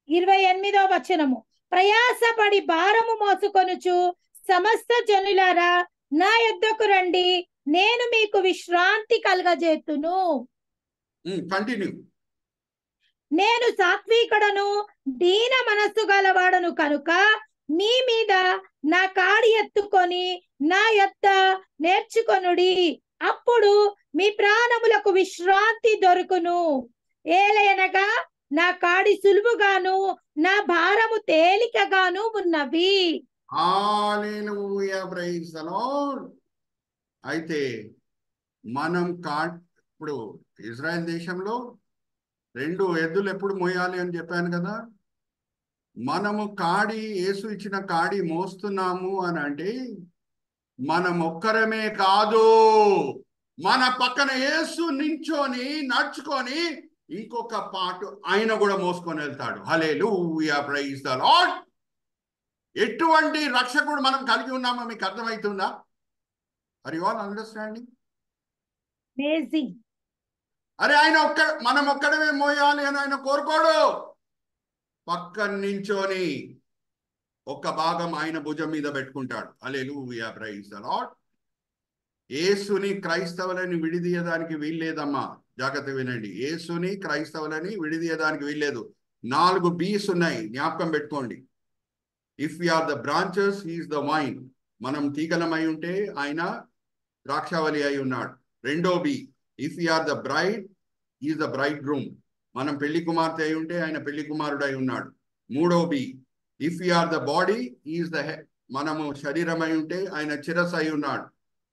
28వ వచనము. ప్రయాసపడి భారము మోసుకొనుచు సమస్త జనులారా నా యొద్దకు రండి, నేను మీకు విశ్రాంతి కలగజేతును. కంటిన్యూ. నేను సాత్వికుడను, దీన మనస్సు గలవాడను కనుక మీ మీద నా కాడి ఎత్తుకొని నా యొద్ద నేర్చుకొనుడి, అప్పుడు మీ ప్రాణములకు విశ్రాంతి దొరుకును. ఏలయనగా నా కాడి సులువుగాను నా భారము తేలికగాను ఉన్నవి. హల్లెలూయా, ప్రైజ్ ది లార్డ్. అయితే మనం ఇప్పుడు ఇజ్రాయెల్ దేశంలో 2 ఎద్దులు ఎప్పుడు మోయాలి అని చెప్పాను కదా. మనము కాడి, యేసు ఇచ్చిన కాడి మోస్తున్నాము అని అంటే మనం ఒక్కరమే కాదు, మన పక్కన యేసు నించొని నడుచుకొని ఇంకొక పాటు ఆయన కూడా మోసుకొని వెళ్తాడు. Hallelujah, praise the Lord. ఎటువంటి రక్షకుడు మనం కలిగి ఉన్నామో మీకు అర్థమవుతుందా? Are you all understanding? Amazing. అరే మనం ఒక్కడమే మోయాలి అని ఆయన కోరుకోడు. పక్కన నించొని ఒక భాగం ఆయన భుజం మీద పెట్టుకుంటాడు. హల్లెలూయా, ప్రైజ్ ది లార్డ్. యేసుని క్రైస్తవులని విడిదీయడానికి వీల్లేదమ్మా, జాగ్రత్త వినండి. యేసుని క్రైస్తవులని విడిదీయడానికి వీల్లేదు. 4 బీస్ ఉన్నాయి, జ్ఞాపకం పెట్టుకోండి. If you are the branches, he's the vine. మనం తీగలమై ఉంటే ఆయన ద్రాక్షావళి అయి ఉన్నాడు. 2వ B, if you are the bride, he's the bridegroom. మనం పెళ్లి కుమార్తె అయి ఉంటే ఆయన పెళ్లి కుమారుడు అయి ఉన్నాడు. 3వ బి, if you are the body, he is the head. మనము శరీరమై ఉంటే ఆయన శిరస్సు అయి ఉన్నాడు.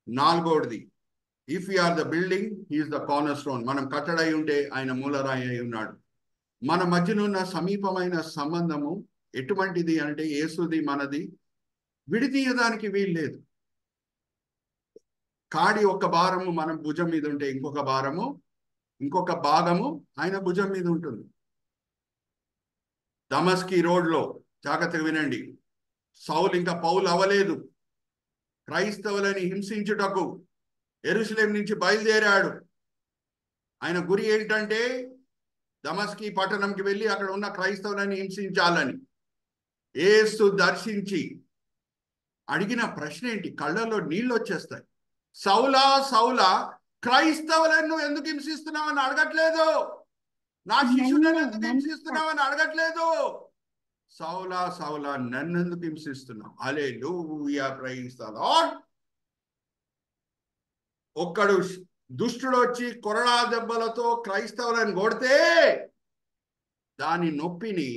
4వది, if you are the building, he is the cornerstone. మనం కట్టడై ఉంటే ఆయన మూలరాయి అయి ఉన్నాడు. మన మధ్యనున్న సమీపమైన సంబంధము ఎటువంటిది అంటే యేసుది మనది, విడిదీయడానికి వీల్లేదు. కాడి ఒక భారము మన భుజం మీద ఉంటే ఇంకొక భాగము ఆయన భుజం మీద ఉంటుంది. దమస్కీ రోడ్లో జాగ్రత్తగా వినండి, సౌలు ఇంకా పౌలు అవ్వలేదు. క్రైస్తవులని హింసించుటకు యెరూషలేం నుంచి బయలుదేరాడు. ఆయన గురి ఏంటంటే దమస్కీ పట్టణంకి వెళ్ళి అక్కడ ఉన్న క్రైస్తవులని హింసించాలని. యేసు దర్శించి అడిగిన ప్రశ్న ఏంటి? కళ్ళలో నీళ్ళు వచ్చేస్తాయి. సౌలా సౌలా, క్రైస్తవులను నువ్వు ఎందుకు హింసిస్తున్నావు అని అడగట్లేదు. నా శిష్యులను ఎందుకు హింసిస్తున్నావు అని అడగట్లేదు. సౌలా సౌలా, నన్ను ఎందుకు హింసిస్తున్నావు? హల్లెలూయా, ప్రైజ్ ది లార్డ్. ఒక్కడు దుష్టుడు వచ్చి కొరడా దెబ్బలతో క్రైస్తవులను కొడితే దాని నొప్పిని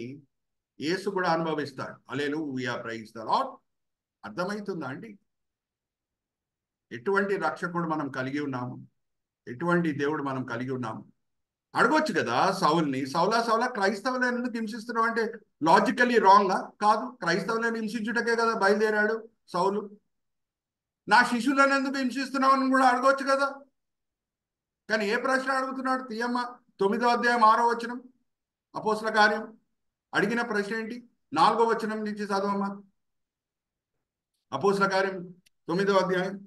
యేసు కూడా అనుభవిస్తాడు. హల్లెలూయా, ప్రైజ్ ది లార్డ్. అర్థమవుతుందా అండి? ఎటువంటి రక్షకుడు మనం కలిగి ఉన్నాము, ఎటువంటి దేవుడు మనం కలిగి ఉన్నాము. అడగొచ్చు కదా సౌల్ని, సౌలా సౌలా, క్రైస్తవులను ఎందుకు హింసిస్తున్నావు అంటే లాజికల్లీ రాంగా? కాదు, క్రైస్తవులను హింసించుటకే కదా బయలుదేరాడు సౌలు. నా శిష్యులను ఎందుకు హింసిస్తున్నావు అని కూడా అడగొచ్చు కదా. కానీ ఏ ప్రశ్న అడుగుతున్నాడు? తీయమ్మ 9వ అధ్యాయం 6వ వచనం, అపోస్తల కార్యం. అడిగిన ప్రశ్న ఏంటి? 4వ వచనం నుంచి చదవమ్మా. అపోస్తల కార్యం 9వ అధ్యాయం.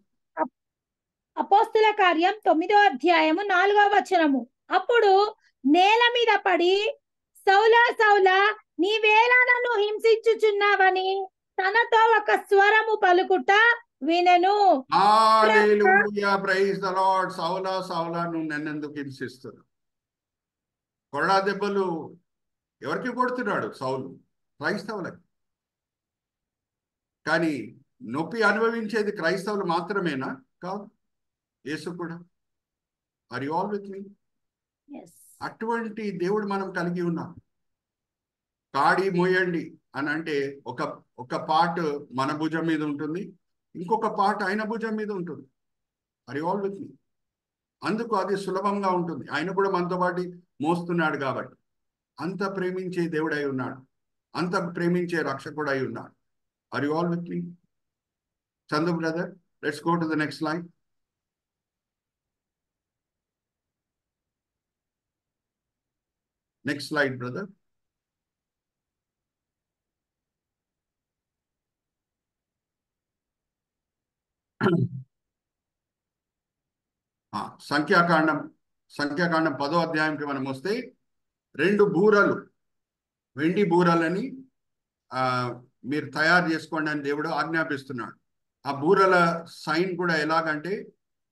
అపోస్తల కార్యం 9వ అధ్యాయము 4వ వచనము. అప్పుడు నేల మీద పడి, సౌలా సౌలా, నీవేళ నన్ను హింసించుచున్నావని తనతో ఒక స్వరము పలుకుట వినెను. హల్లెలూయా, ప్రైజ్ ది లార్డ్. సౌలా సౌలా, నువ్వు నన్నెందుకు హింసిస్తున్నావు? కొరడా దెబ్బలు ఎవరికి కొడుతున్నాడు? సౌలు, క్రైస్తవులకి. కానీ నొప్పి అనుభవించేది క్రైస్తవులు మాత్రమేనా? కాదు, యేసు కూడా. ఆర్ యు ఆల్ విత్ మీ? అటువంటి దేవుడు మనం కలిగి ఉన్నాం. కాడి మోయండి అని అంటే ఒక పార్ట్ మన భుజం మీద ఉంటుంది, ఇంకొక పార్ట్ ఆయన భుజం మీద ఉంటుంది. ఆర్ యు ఆల్ విత్ మీ? అందుకు అది సులభంగా ఉంటుంది. ఆయన కూడా మనతో పాటు మోస్తున్నాడు కాబట్టి. అంత ప్రేమించే దేవుడై ఉన్నాడు, అంత ప్రేమించే రక్షకుడై ఉన్నాడు. Are you all with me? Chandu brother, let's go to the next slide. Next slide brother. సంఖ్యాకాండం 10వ అధ్యాయంకి మనం వస్తే 2 బూరలు వెండి బూరలని మీరు తయారు చేసుకోండి అని దేవుడు ఆజ్ఞాపిస్తున్నాడు. ఆ బూరల సైన్ కూడా ఎలాగంటే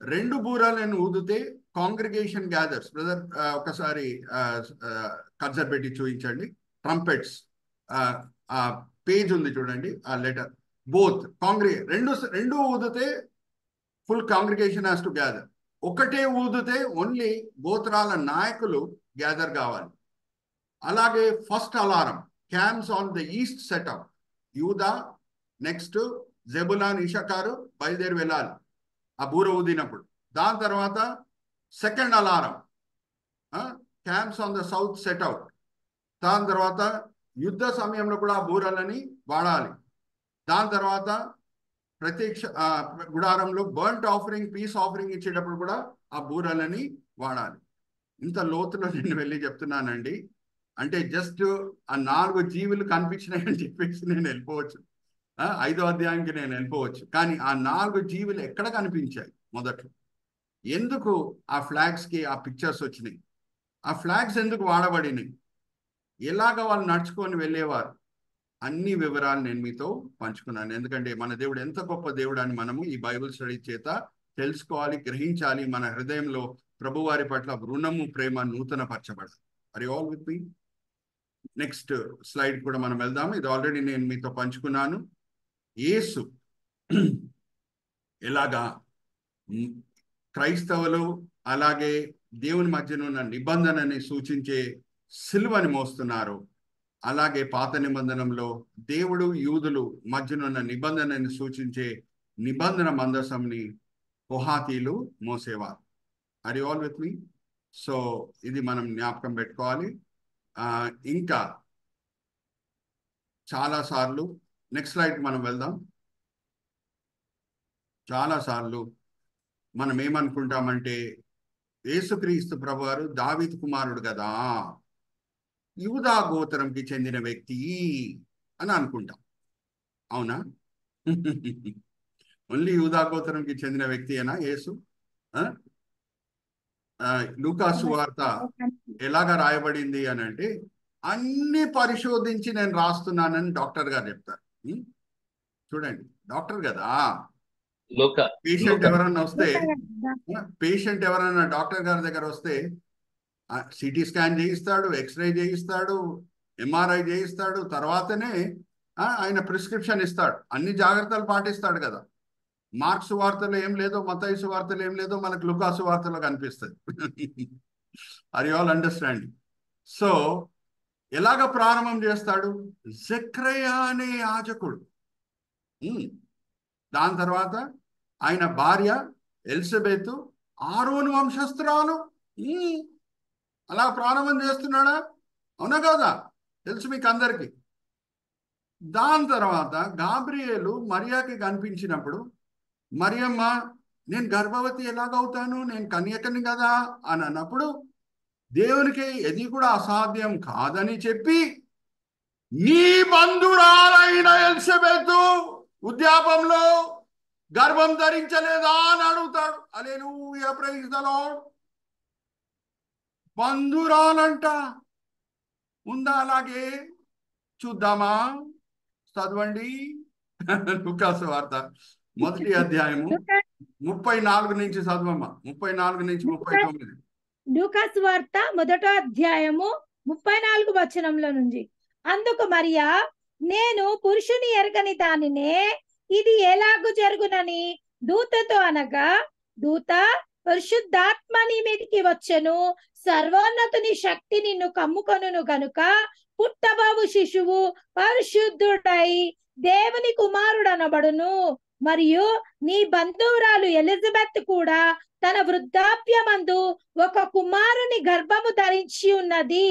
2 బూరలను ఊదితే కాంగ్రిగేషన్ గ్యాదర్స్. బ్రదర్ ఒకసారి కన్సర్ పెట్టి చూపించండి. ట్రంపెట్స్ ఆ పేజ్ ఉంది చూడండి, ఆ లెటర్. బోత్ రెండు ఊదితే full congregation has to gather. ఒకటే ఊదితే ఓన్లీ గోత్రాల నాయకులు గ్యాదర్ కావాలి. అలాగే first alarm camps on the east setup. యూదా, నెక్స్ట్ జెబులాన్, ఇషకారు బయలుదేరి వెళ్ళాలి ఆ బూర ఊదినప్పుడు. దాని తర్వాత second alarm camps on the south set out. దాని తర్వాత యుద్ధ సమయంలో కూడా ఆ బూరలని వాడాలి. దాని తర్వాత ప్రత్యక్ష గుడారంలో బర్ంట్ ఆఫరింగ్, పీస్ ఆఫరింగ్ ఇచ్చేటప్పుడు కూడా ఆ బూరలని వాడాలి. ఇంత లోతులో నేను వెళ్ళి చెప్తున్నానండి. అంటే జస్ట్ ఆ 4 జీవులు కనిపించినాయని చెప్పేసి నేను వెళ్ళిపోవచ్చు, 5వ అధ్యాయానికి నేను వెళ్ళిపోవచ్చు. కానీ ఆ 4 జీవులు ఎక్కడ కనిపించాయి మొదట్లో? ఎందుకు ఆ ఫ్లాగ్స్కి ఆ పిక్చర్స్ వచ్చినాయి? ఆ ఫ్లాగ్స్ ఎందుకు వాడబడినాయి? ఎలాగ వాళ్ళు నడుచుకొని వెళ్ళేవారు? అన్ని వివరాలు నేను మీతో పంచుకున్నాను. ఎందుకంటే మన దేవుడు ఎంత గొప్ప దేవుడు అని మనము ఈ బైబిల్ స్టడీ చేత తెలుసుకోవాలి, గ్రహించాలి. మన హృదయంలో ప్రభువారి పట్ల రుణము, ప్రేమ నూతన పరచబడాలి. Are you all with me? Next slide కూడా మనం వెళ్దాము. ఇది ఆల్రెడీ నేను మీతో పంచుకున్నాను. యేసు ఎలాగా క్రైస్తవులు అలాగే దేవుని మధ్యన ఉన్న నిబంధనని సూచించే సిలువని మోస్తున్నారు, అలాగే పాత నిబంధనలో దేవుడు యూదులు మధ్యనున్న నిబంధనని సూచించే నిబంధన మందసంని కొహాతీలు మోసేవారు. Are you all with me? So ఇది మనం జ్ఞాపకం పెట్టుకోవాలి. ఇంకా చాలాసార్లు నెక్స్ట్ స్లైడ్ మనం వెళ్దాం. చాలాసార్లు మనం ఏమనుకుంటామంటే యేసుక్రీస్తు ప్రభువారు దావీదు కుమారుడు కదా, యూదా గోత్రంకి చెందిన వ్యక్తి అని అనుకుంటాం. అవునా? ఓన్లీ యూదా గోత్రంకి చెందిన వ్యక్తి అయినా యేసు? లూకాసు వార్త ఎలాగా రాయబడింది అని అంటే అన్ని పరిశోధించి నేను రాస్తున్నానని డాక్టర్ గారు చెప్తారు. చూడండి, డాక్టర్ కదా. పేషెంట్ ఎవరన్నా డాక్టర్ గారి దగ్గర వస్తే సిటీ స్కాన్ చేయిస్తాడు, ఎక్స్రే చేయిస్తాడు, ఎంఆర్ఐ చేయిస్తాడు, తర్వాతనే ఆయన ప్రిస్క్రిప్షన్ ఇస్తాడు. అన్ని జాగ్రత్తలు పాటిస్తాడు కదా. మార్క్స్ వార్తలో ఏం లేదో, మత్తయి వార్తలో ఏం లేదో మనకు లూకాసు వార్తలో కనిపిస్తుంది. Are you all understanding? So ఎలాగ ప్రారంభం చేస్తాడు? జకర్యా అనే యాజకుడు, దాని తర్వాత ఆయన భార్య ఎలిజబెత్ ఆరోను వంశస్థురాలు. అలా ప్రారంభం చేస్తున్నాడా? అవునా కదా? తెలుసు మీకు అందరికీ. దాని తర్వాత గాబ్రియేలు మరియాకి కనిపించినప్పుడు, మరియమ్మ నేను గర్భవతి ఎలాగవుతాను, నేను కన్యకని కదా అని అన్నప్పుడు దేవునికి ఇది కూడా అసాధ్యం కాదని చెప్పి నీ బంధురాలైన ఎలిజబెత్ వృద్ధాపంలో గర్భం ధరించలేదా అని అడుగుతాడు. హల్లెలూయా, ప్రైజ్ ది లార్డ్. బంధురాలంట ఉందా? అలాగే చూద్దామా? చదవండి. లూకాసు వార్త 1వ అధ్యాయము 34 నుంచి చదవమ్మా. 34 నుంచి 39. లూకాసు వార్త 1వ అధ్యాయము 34 వచనంలో నుంచి. అందుకు మరియా, నేను పురుషుని ఎరగని దానినే, ఇది ఎలాగూ జరుగునని దూతతో అనగా, దూత పరిశుద్ధాత్మ నీ మీదికి వచ్చెను, సర్వోన్నతుని శక్తి నిన్ను కమ్ముకొనును గనుక పుట్టబాబు శిశువు పరిశుద్ధుడై దేవుని కుమారుడనబడును. మరియు నీ బంధువురాలు ఎలిజబెత్ కూడా తన వృద్ధాప్యమందు ఒక కుమారుని గర్భము ధరించి ఉన్నది.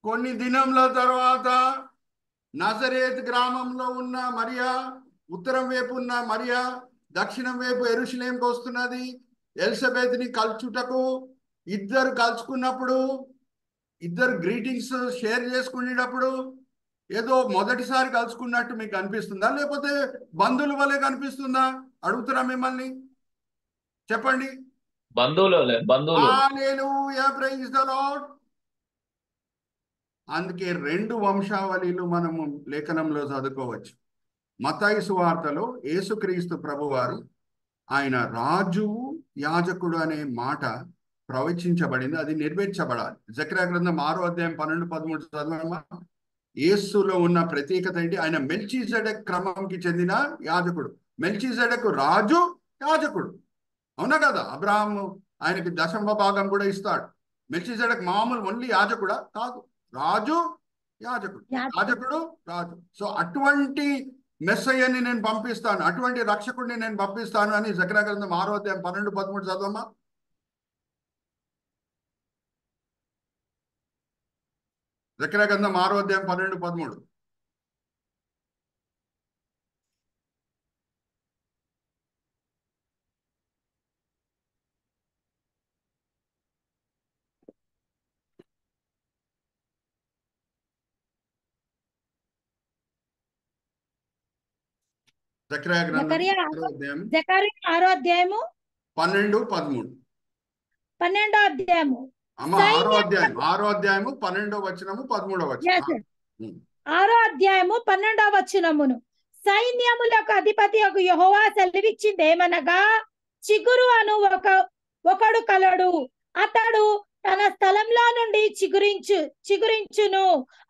కొన్ని దినముల తర్వాత నజరేత్ గ్రామంలో ఉన్న మరియా, ఉత్తరం వైపు ఉన్న మరియా దక్షిణం వైపు యెరూషలేముకు వస్తున్నది. ఎలిజబెత్ని కలుచుటకు ఇద్దరు కలుసుకున్నప్పుడు, ఇద్దరు గ్రీటింగ్స్ షేర్ చేసుకునేటప్పుడు ఏదో మొదటిసారి కలుసుకున్నట్టు మీకు కనిపిస్తుందా, లేకపోతే బంధువుల వల్లే కనిపిస్తుందా? అడుగుతున్నా మిమ్మల్ని, చెప్పండి. బంధువులు. హల్లెలూయా, ప్రైజ్ ద లార్డ్. అందుకే 2 వంశావళిలు మనము లేఖనంలో చదువుకోవచ్చు. మత్తయి సువార్తలో యేసుక్రీస్తు ప్రభువారు ఆయన రాజువు యాజకుడు అనే మాట ప్రవచించబడింది, అది నెరవేర్చబడాలి. జకర్యా గ్రంథం 6వ అధ్యాయం 12, 13 చదవమ్మా. యేసులో ఉన్న ప్రత్యేకత ఏంటి? ఆయన మెల్కీసెదెకు క్రమంకి చెందిన యాజకుడు. మెల్కీసెదెకు రాజు, యాజకుడు. అవునా కదా? అబ్రాహాము ఆయనకి దశమ భాగం కూడా ఇస్తాడు. మెల్కీసెదెకు మామూలు ఓన్లీ యాజకుడా? కాదు, రాజు, యాజకుడు. యాజకుడు, రాజు. సో అటువంటి మెస్సయ్యని నేను పంపిస్తాను, అటువంటి రక్షకుడిని నేను పంపిస్తాను అని జకర్యా గ్రంథం 6వ అధ్యాయం 12, 13 చదవమ్మా. జకర్యా గ్రంథం 6వ అధ్యాయం 12, 13. జకర్యా గ్రంథం 6వ అధ్యాయం జకర్యా 6వ అధ్యాయము 12, 13. 12వ అధ్యాయము అమ్మ 6వ అధ్యాయము 12వ వచనము 13వ వచనం. 6వ అధ్యాయము 12వ వచనమును సైన్యములకు అధిపతి యెహోవా సెలవిచ్చిందేమనగా, చిగురు అను ఒకడు కలడు, అతడు తన స్థలంలో నుండి చిగురించును.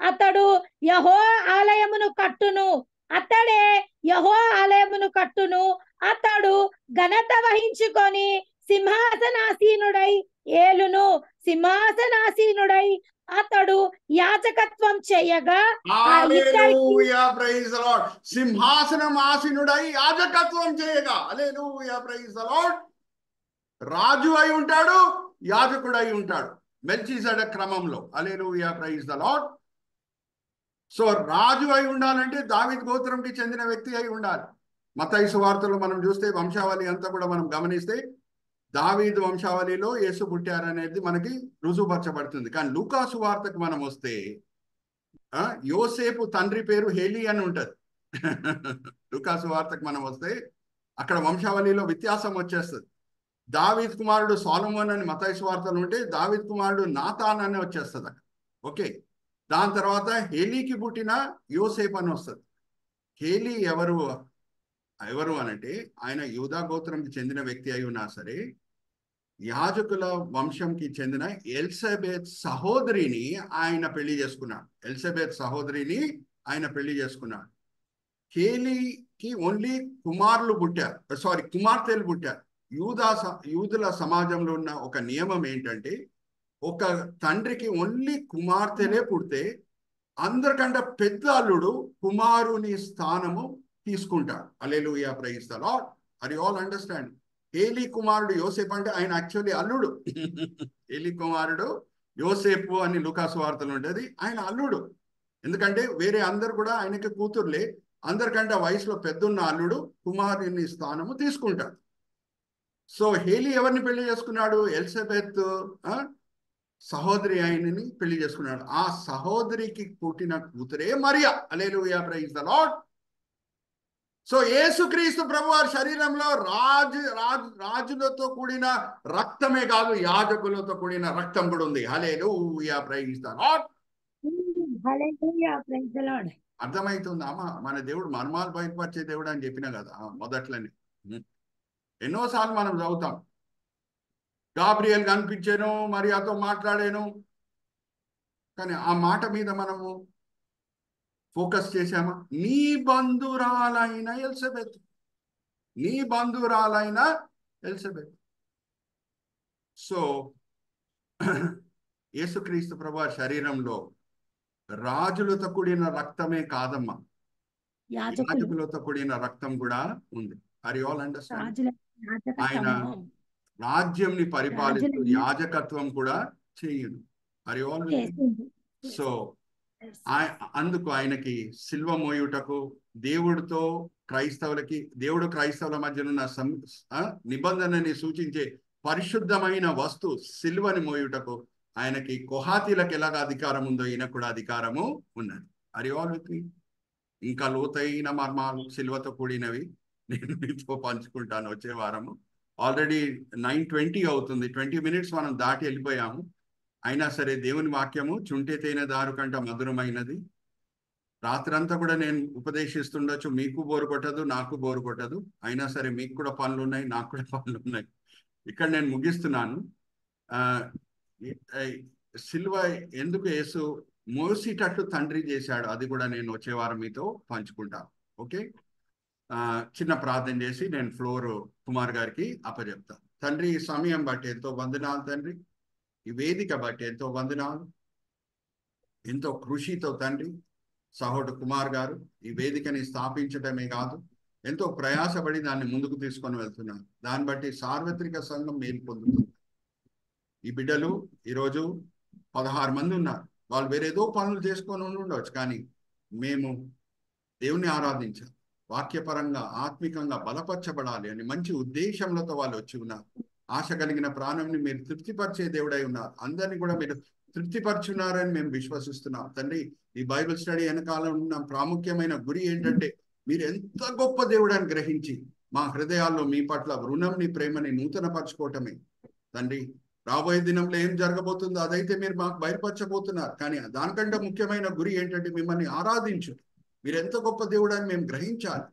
అతడు యెహోవా ఆలయమును కట్టును. అతడే యెహోవా ఆలయమును కట్టును. అతడు ఘనత వహించుకొని సింహాసనాసీనుడై ఏలును. సింహాసనాసీనుడై అతడు యాజకత్వం చేయగా, హల్లెలూయా, ప్రైజ్ ది లార్డ్. సింహాసనం ఆసీనుడై యాజకత్వం చేయగా. హల్లెలూయా, ప్రైజ్ ది లార్డ్. రాజు అయి ఉంటాడు, యాజకుడు అయి ఉంటాడు మెల్కీసెదెకు క్రమంలో. హల్లెలూయా, ప్రైజ్ ది లార్డ్. సో రాజు అయి ఉండాలంటే దావీదు గోత్రంకి చెందిన వ్యక్తి అయి ఉండాలి. మత్తయి సువార్తలో మనం చూస్తే వంశావళి అంతా కూడా మనం గమనిస్తే దావీదు వంశావళిలో యేసు పుట్టారనేది మనకి రుజువుపరచబడుతుంది. కానీ లూకా సువార్తకు మనం వస్తే యోసేపు తండ్రి పేరు హేలీ అని ఉంటది. లూకా సువార్తకు మనం వస్తే అక్కడ వంశావళిలో వ్యత్యాసం వచ్చేస్తుంది. దావీద్ కుమారుడు సొలొమోన్ అని మత్తయి సువార్తలు ఉంటే దావీద్ కుమారుడు నాతాన్ అని వచ్చేస్తుంది అక్కడ. ఓకే, దాని తర్వాత హేలీకి పుట్టిన యోసేపు అని వస్తుంది. హేలీ ఎవరు అనంటే ఆయన యూదా గోత్రంకి చెందిన వ్యక్తి అయి ఉన్నా సరే యాజకుల వంశంకి చెందిన ఎలిజబెత్ సహోదరిని ఆయన పెళ్లి చేసుకున్నాడు. హేలీకి ఓన్లీ కుమార్తెలు పుట్టారు. యూదుల సమాజంలో ఉన్న ఒక నియమం ఏంటంటే, ఒక తండ్రికి ఓన్లీ కుమార్తెలే పుడితే అందరికంటే పెద్ద అల్లుడు కుమారుని స్థానము తీసుకుంటాడు. Hallelujah, praise the lord. Are you all understand? హేలీ కుమారుడు యోసేపు అంటే ఆయన యాక్చువల్లీ అల్లుడు. హేలీ కుమారుడు యోసేపు అని లూకా సువార్తలో ఉంటుంది, ఆయన అల్లుడు. ఎందుకంటే వేరే అందరు కూడా ఆయనకి కూతుర్లే. అందరికంటే వయసులో పెద్దున్న అల్లుడు కుమారుని స్థానము తీసుకుంటాడు. సో హేలీ ఎవరిని పెళ్లి చేసుకున్నాడు? ఎలిజబెత్ సహోదరి ఆయనని పెళ్లి చేసుకున్నాడు. ఆ సహోదరికి పుట్టిన కూతురే మరియా. హల్లెలూయా, ప్రైజ్ ది లార్డ్. సో యేసుక్రీస్తు ప్రభువారి శరీరంలో రాజులతో కూడిన రక్తమే కాదు, యాజకులతో కూడిన రక్తం కూడా ఉంది. Hallelujah, praise the lord. Hallelujah, praise the lord. అర్థమవుతుందా అమ్మా? మన దేవుడు మర్మాలు బయటపరిచే దేవుడు అని చెప్పిన కదా మొదట్లోనే. ఎన్నోసార్లు మనం చదువుతాం, గాబ్రియల్ కనిపించాను, మరియాతో మాట్లాడాను, కానీ ఆ మాట మీద మనము ఫోకస్ చేశామా? నీ బంధురాలైన ఎలిజబెత్. సో యేసుక్రీస్తు ప్రభువారి శరీరంలో రాజులతో కూడిన రక్తమే కాదమ్మా, యాజకులతో కూడిన రక్తం కూడా ఉంది. Are you all understand? ఆయన రాజ్యంని పరిపాలిస్తూ యాజకత్వం కూడా చేయును. Are you all? సో అందుకు ఆయనకి సిల్వ మోయుటకు దేవుడు క్రైస్తవుల మధ్య ఉన్న నిబంధనని సూచించే పరిశుద్ధమైన వస్తు సిల్వని మోయుటకు ఆయనకి కొహాతీలకు ఎలాగ అధికారం ఉందో ఈయనకు కూడా అధికారము ఉన్నది. ఆర్ యు ఆల్ విత్ మీ? ఇంకా లోతైన మర్మాలు సిల్వతో కూడినవి నేను మీతో పంచుకుంటాను వచ్చే వారము. ఆల్రెడీ 9:20 అవుతుంది. 20 minutes మనం దాటి వెళ్ళిపోయాము. అయినా సరే దేవుని వాక్యము చుంటే తేనె దారు కంట మధురమైనది. రాత్రంతా కూడా నేను ఉపదేశిస్తుండొచ్చు, మీకు బోరు కొట్టదు, నాకు బోరు కొట్టదు. అయినా సరే మీకు కూడా పనులు ఉన్నాయి, నాకు కూడా పనులు ఉన్నాయి. ఇక్కడ నేను ముగిస్తున్నాను. ఆ సిల్వ ఎందుకు యేసు మోసేటట్టు తండ్రి చేశాడు, అది కూడా నేను వచ్చే వారం మీతో పంచుకుంటాను. ఓకే, చిన్న ప్రార్థన చేసి నేను ఫ్లోర్ కుమార్ గారికి అప్పచెప్తాను. తండ్రి, ఈ సమయం బట్టి ఎంతో వందనాలు తండ్రి, ఈ వేదిక బట్టి ఎంతో వందనాలు. ఎంతో కృషితో తండ్రి సహోదరు కుమార్ గారు ఈ వేదికని స్థాపించడమే కాదు, ఎంతో ప్రయాసపడి దాన్ని ముందుకు తీసుకొని వెళ్తున్నారు. దాన్ని బట్టి సార్వత్రిక సంఘం మేలు పొందుతుంది. ఈ బిడ్డలు ఈరోజు 16 మంది ఉన్నారు. వాళ్ళు వేరేదో పనులు చేసుకొని ఉండవచ్చు, కానీ మేము దేవుని ఆరాధించాలి, వాక్యపరంగా ఆత్మికంగా బలపరచబడాలి అని మంచి ఉద్దేశంలతో వాళ్ళు వచ్చి ఉన్నారు. ఆశ కలిగిన ప్రాణంని మీరు తృప్తిపరిచే దేవుడై ఉన్నారు. అందరినీ కూడా మీరు తృప్తిపరుచున్నారని మేము విశ్వసిస్తున్నాం తండ్రి. ఈ బైబిల్ స్టడీ వెనకాల ఉన్న ప్రాముఖ్యమైన గురి ఏంటంటే, మీరు ఎంత గొప్ప దేవుడని గ్రహించి మా హృదయాల్లో మీ పట్ల రుణంని, ప్రేమని నూతనపరచుకోవటమే తండ్రి. రాబోయే దినంలో ఏం జరగబోతుందో అదైతే మీరు మాకు బయలుపరచబోతున్నారు, కానీ దానికంటే ముఖ్యమైన గురి ఏంటంటే మిమ్మల్ని ఆరాధించు. మీరు ఎంత గొప్ప దేవుడని మేము గ్రహించాలి.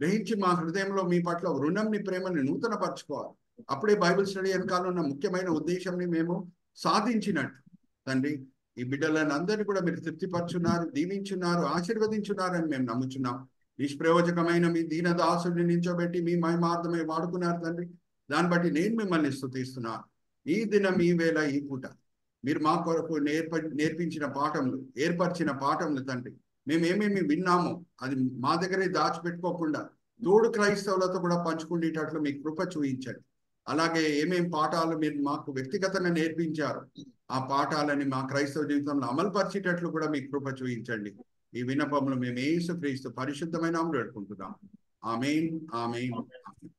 గ్రహించి మా హృదయంలో మీ పట్ల రుణంని, ప్రేమని నూతనపరచుకోవాలి. అప్పుడే బైబిల్ స్టడీ వెనకాల ఉన్న ముఖ్యమైన ఉద్దేశంని మేము సాధించినట్టు తండ్రి. ఈ బిడ్డలను అందరినీ కూడా మీరు తృప్తిపరచున్నారు, దీవించున్నారు, ఆశీర్వదించున్నారని మేము నమ్ముచున్నాం. నిష్ప్రయోజకమైన మీ దీనదాసుడిని నించోబెట్టి మీ మహిమార్థమై వాడుకున్నారు తండ్రి. దాన్ని బట్టి నేను మిమ్మల్ని స్తుతిస్తున్నాను. ఈ దినం, ఈ వేళ, ఈ పూట మీరు మా కొరకు నేర్పించిన పాఠములు, ఏర్పరిచిన పాఠములు తండ్రి, మేము ఏమేమి విన్నామో అది మా దగ్గరే దాచిపెట్టుకోకుండా తోడు క్రైస్తవులతో కూడా పంచుకునేటట్లు మీ కృప చూపించండి. అలాగే ఏమేం పాఠాలు మీరు మాకు వ్యక్తిగతంగా నేర్పించారు, ఆ పాఠాలని మా క్రైస్తవ జీవితంలో అమలుపరిచేటట్లు కూడా మీ కృప చూపించండి. ఈ విన్నపములు మేము యేసుక్రీస్తు పరిశుద్ధమైన నామములో వేడుకుంటున్నాం. ఆమేన్, ఆమేన్, ఆమేన్.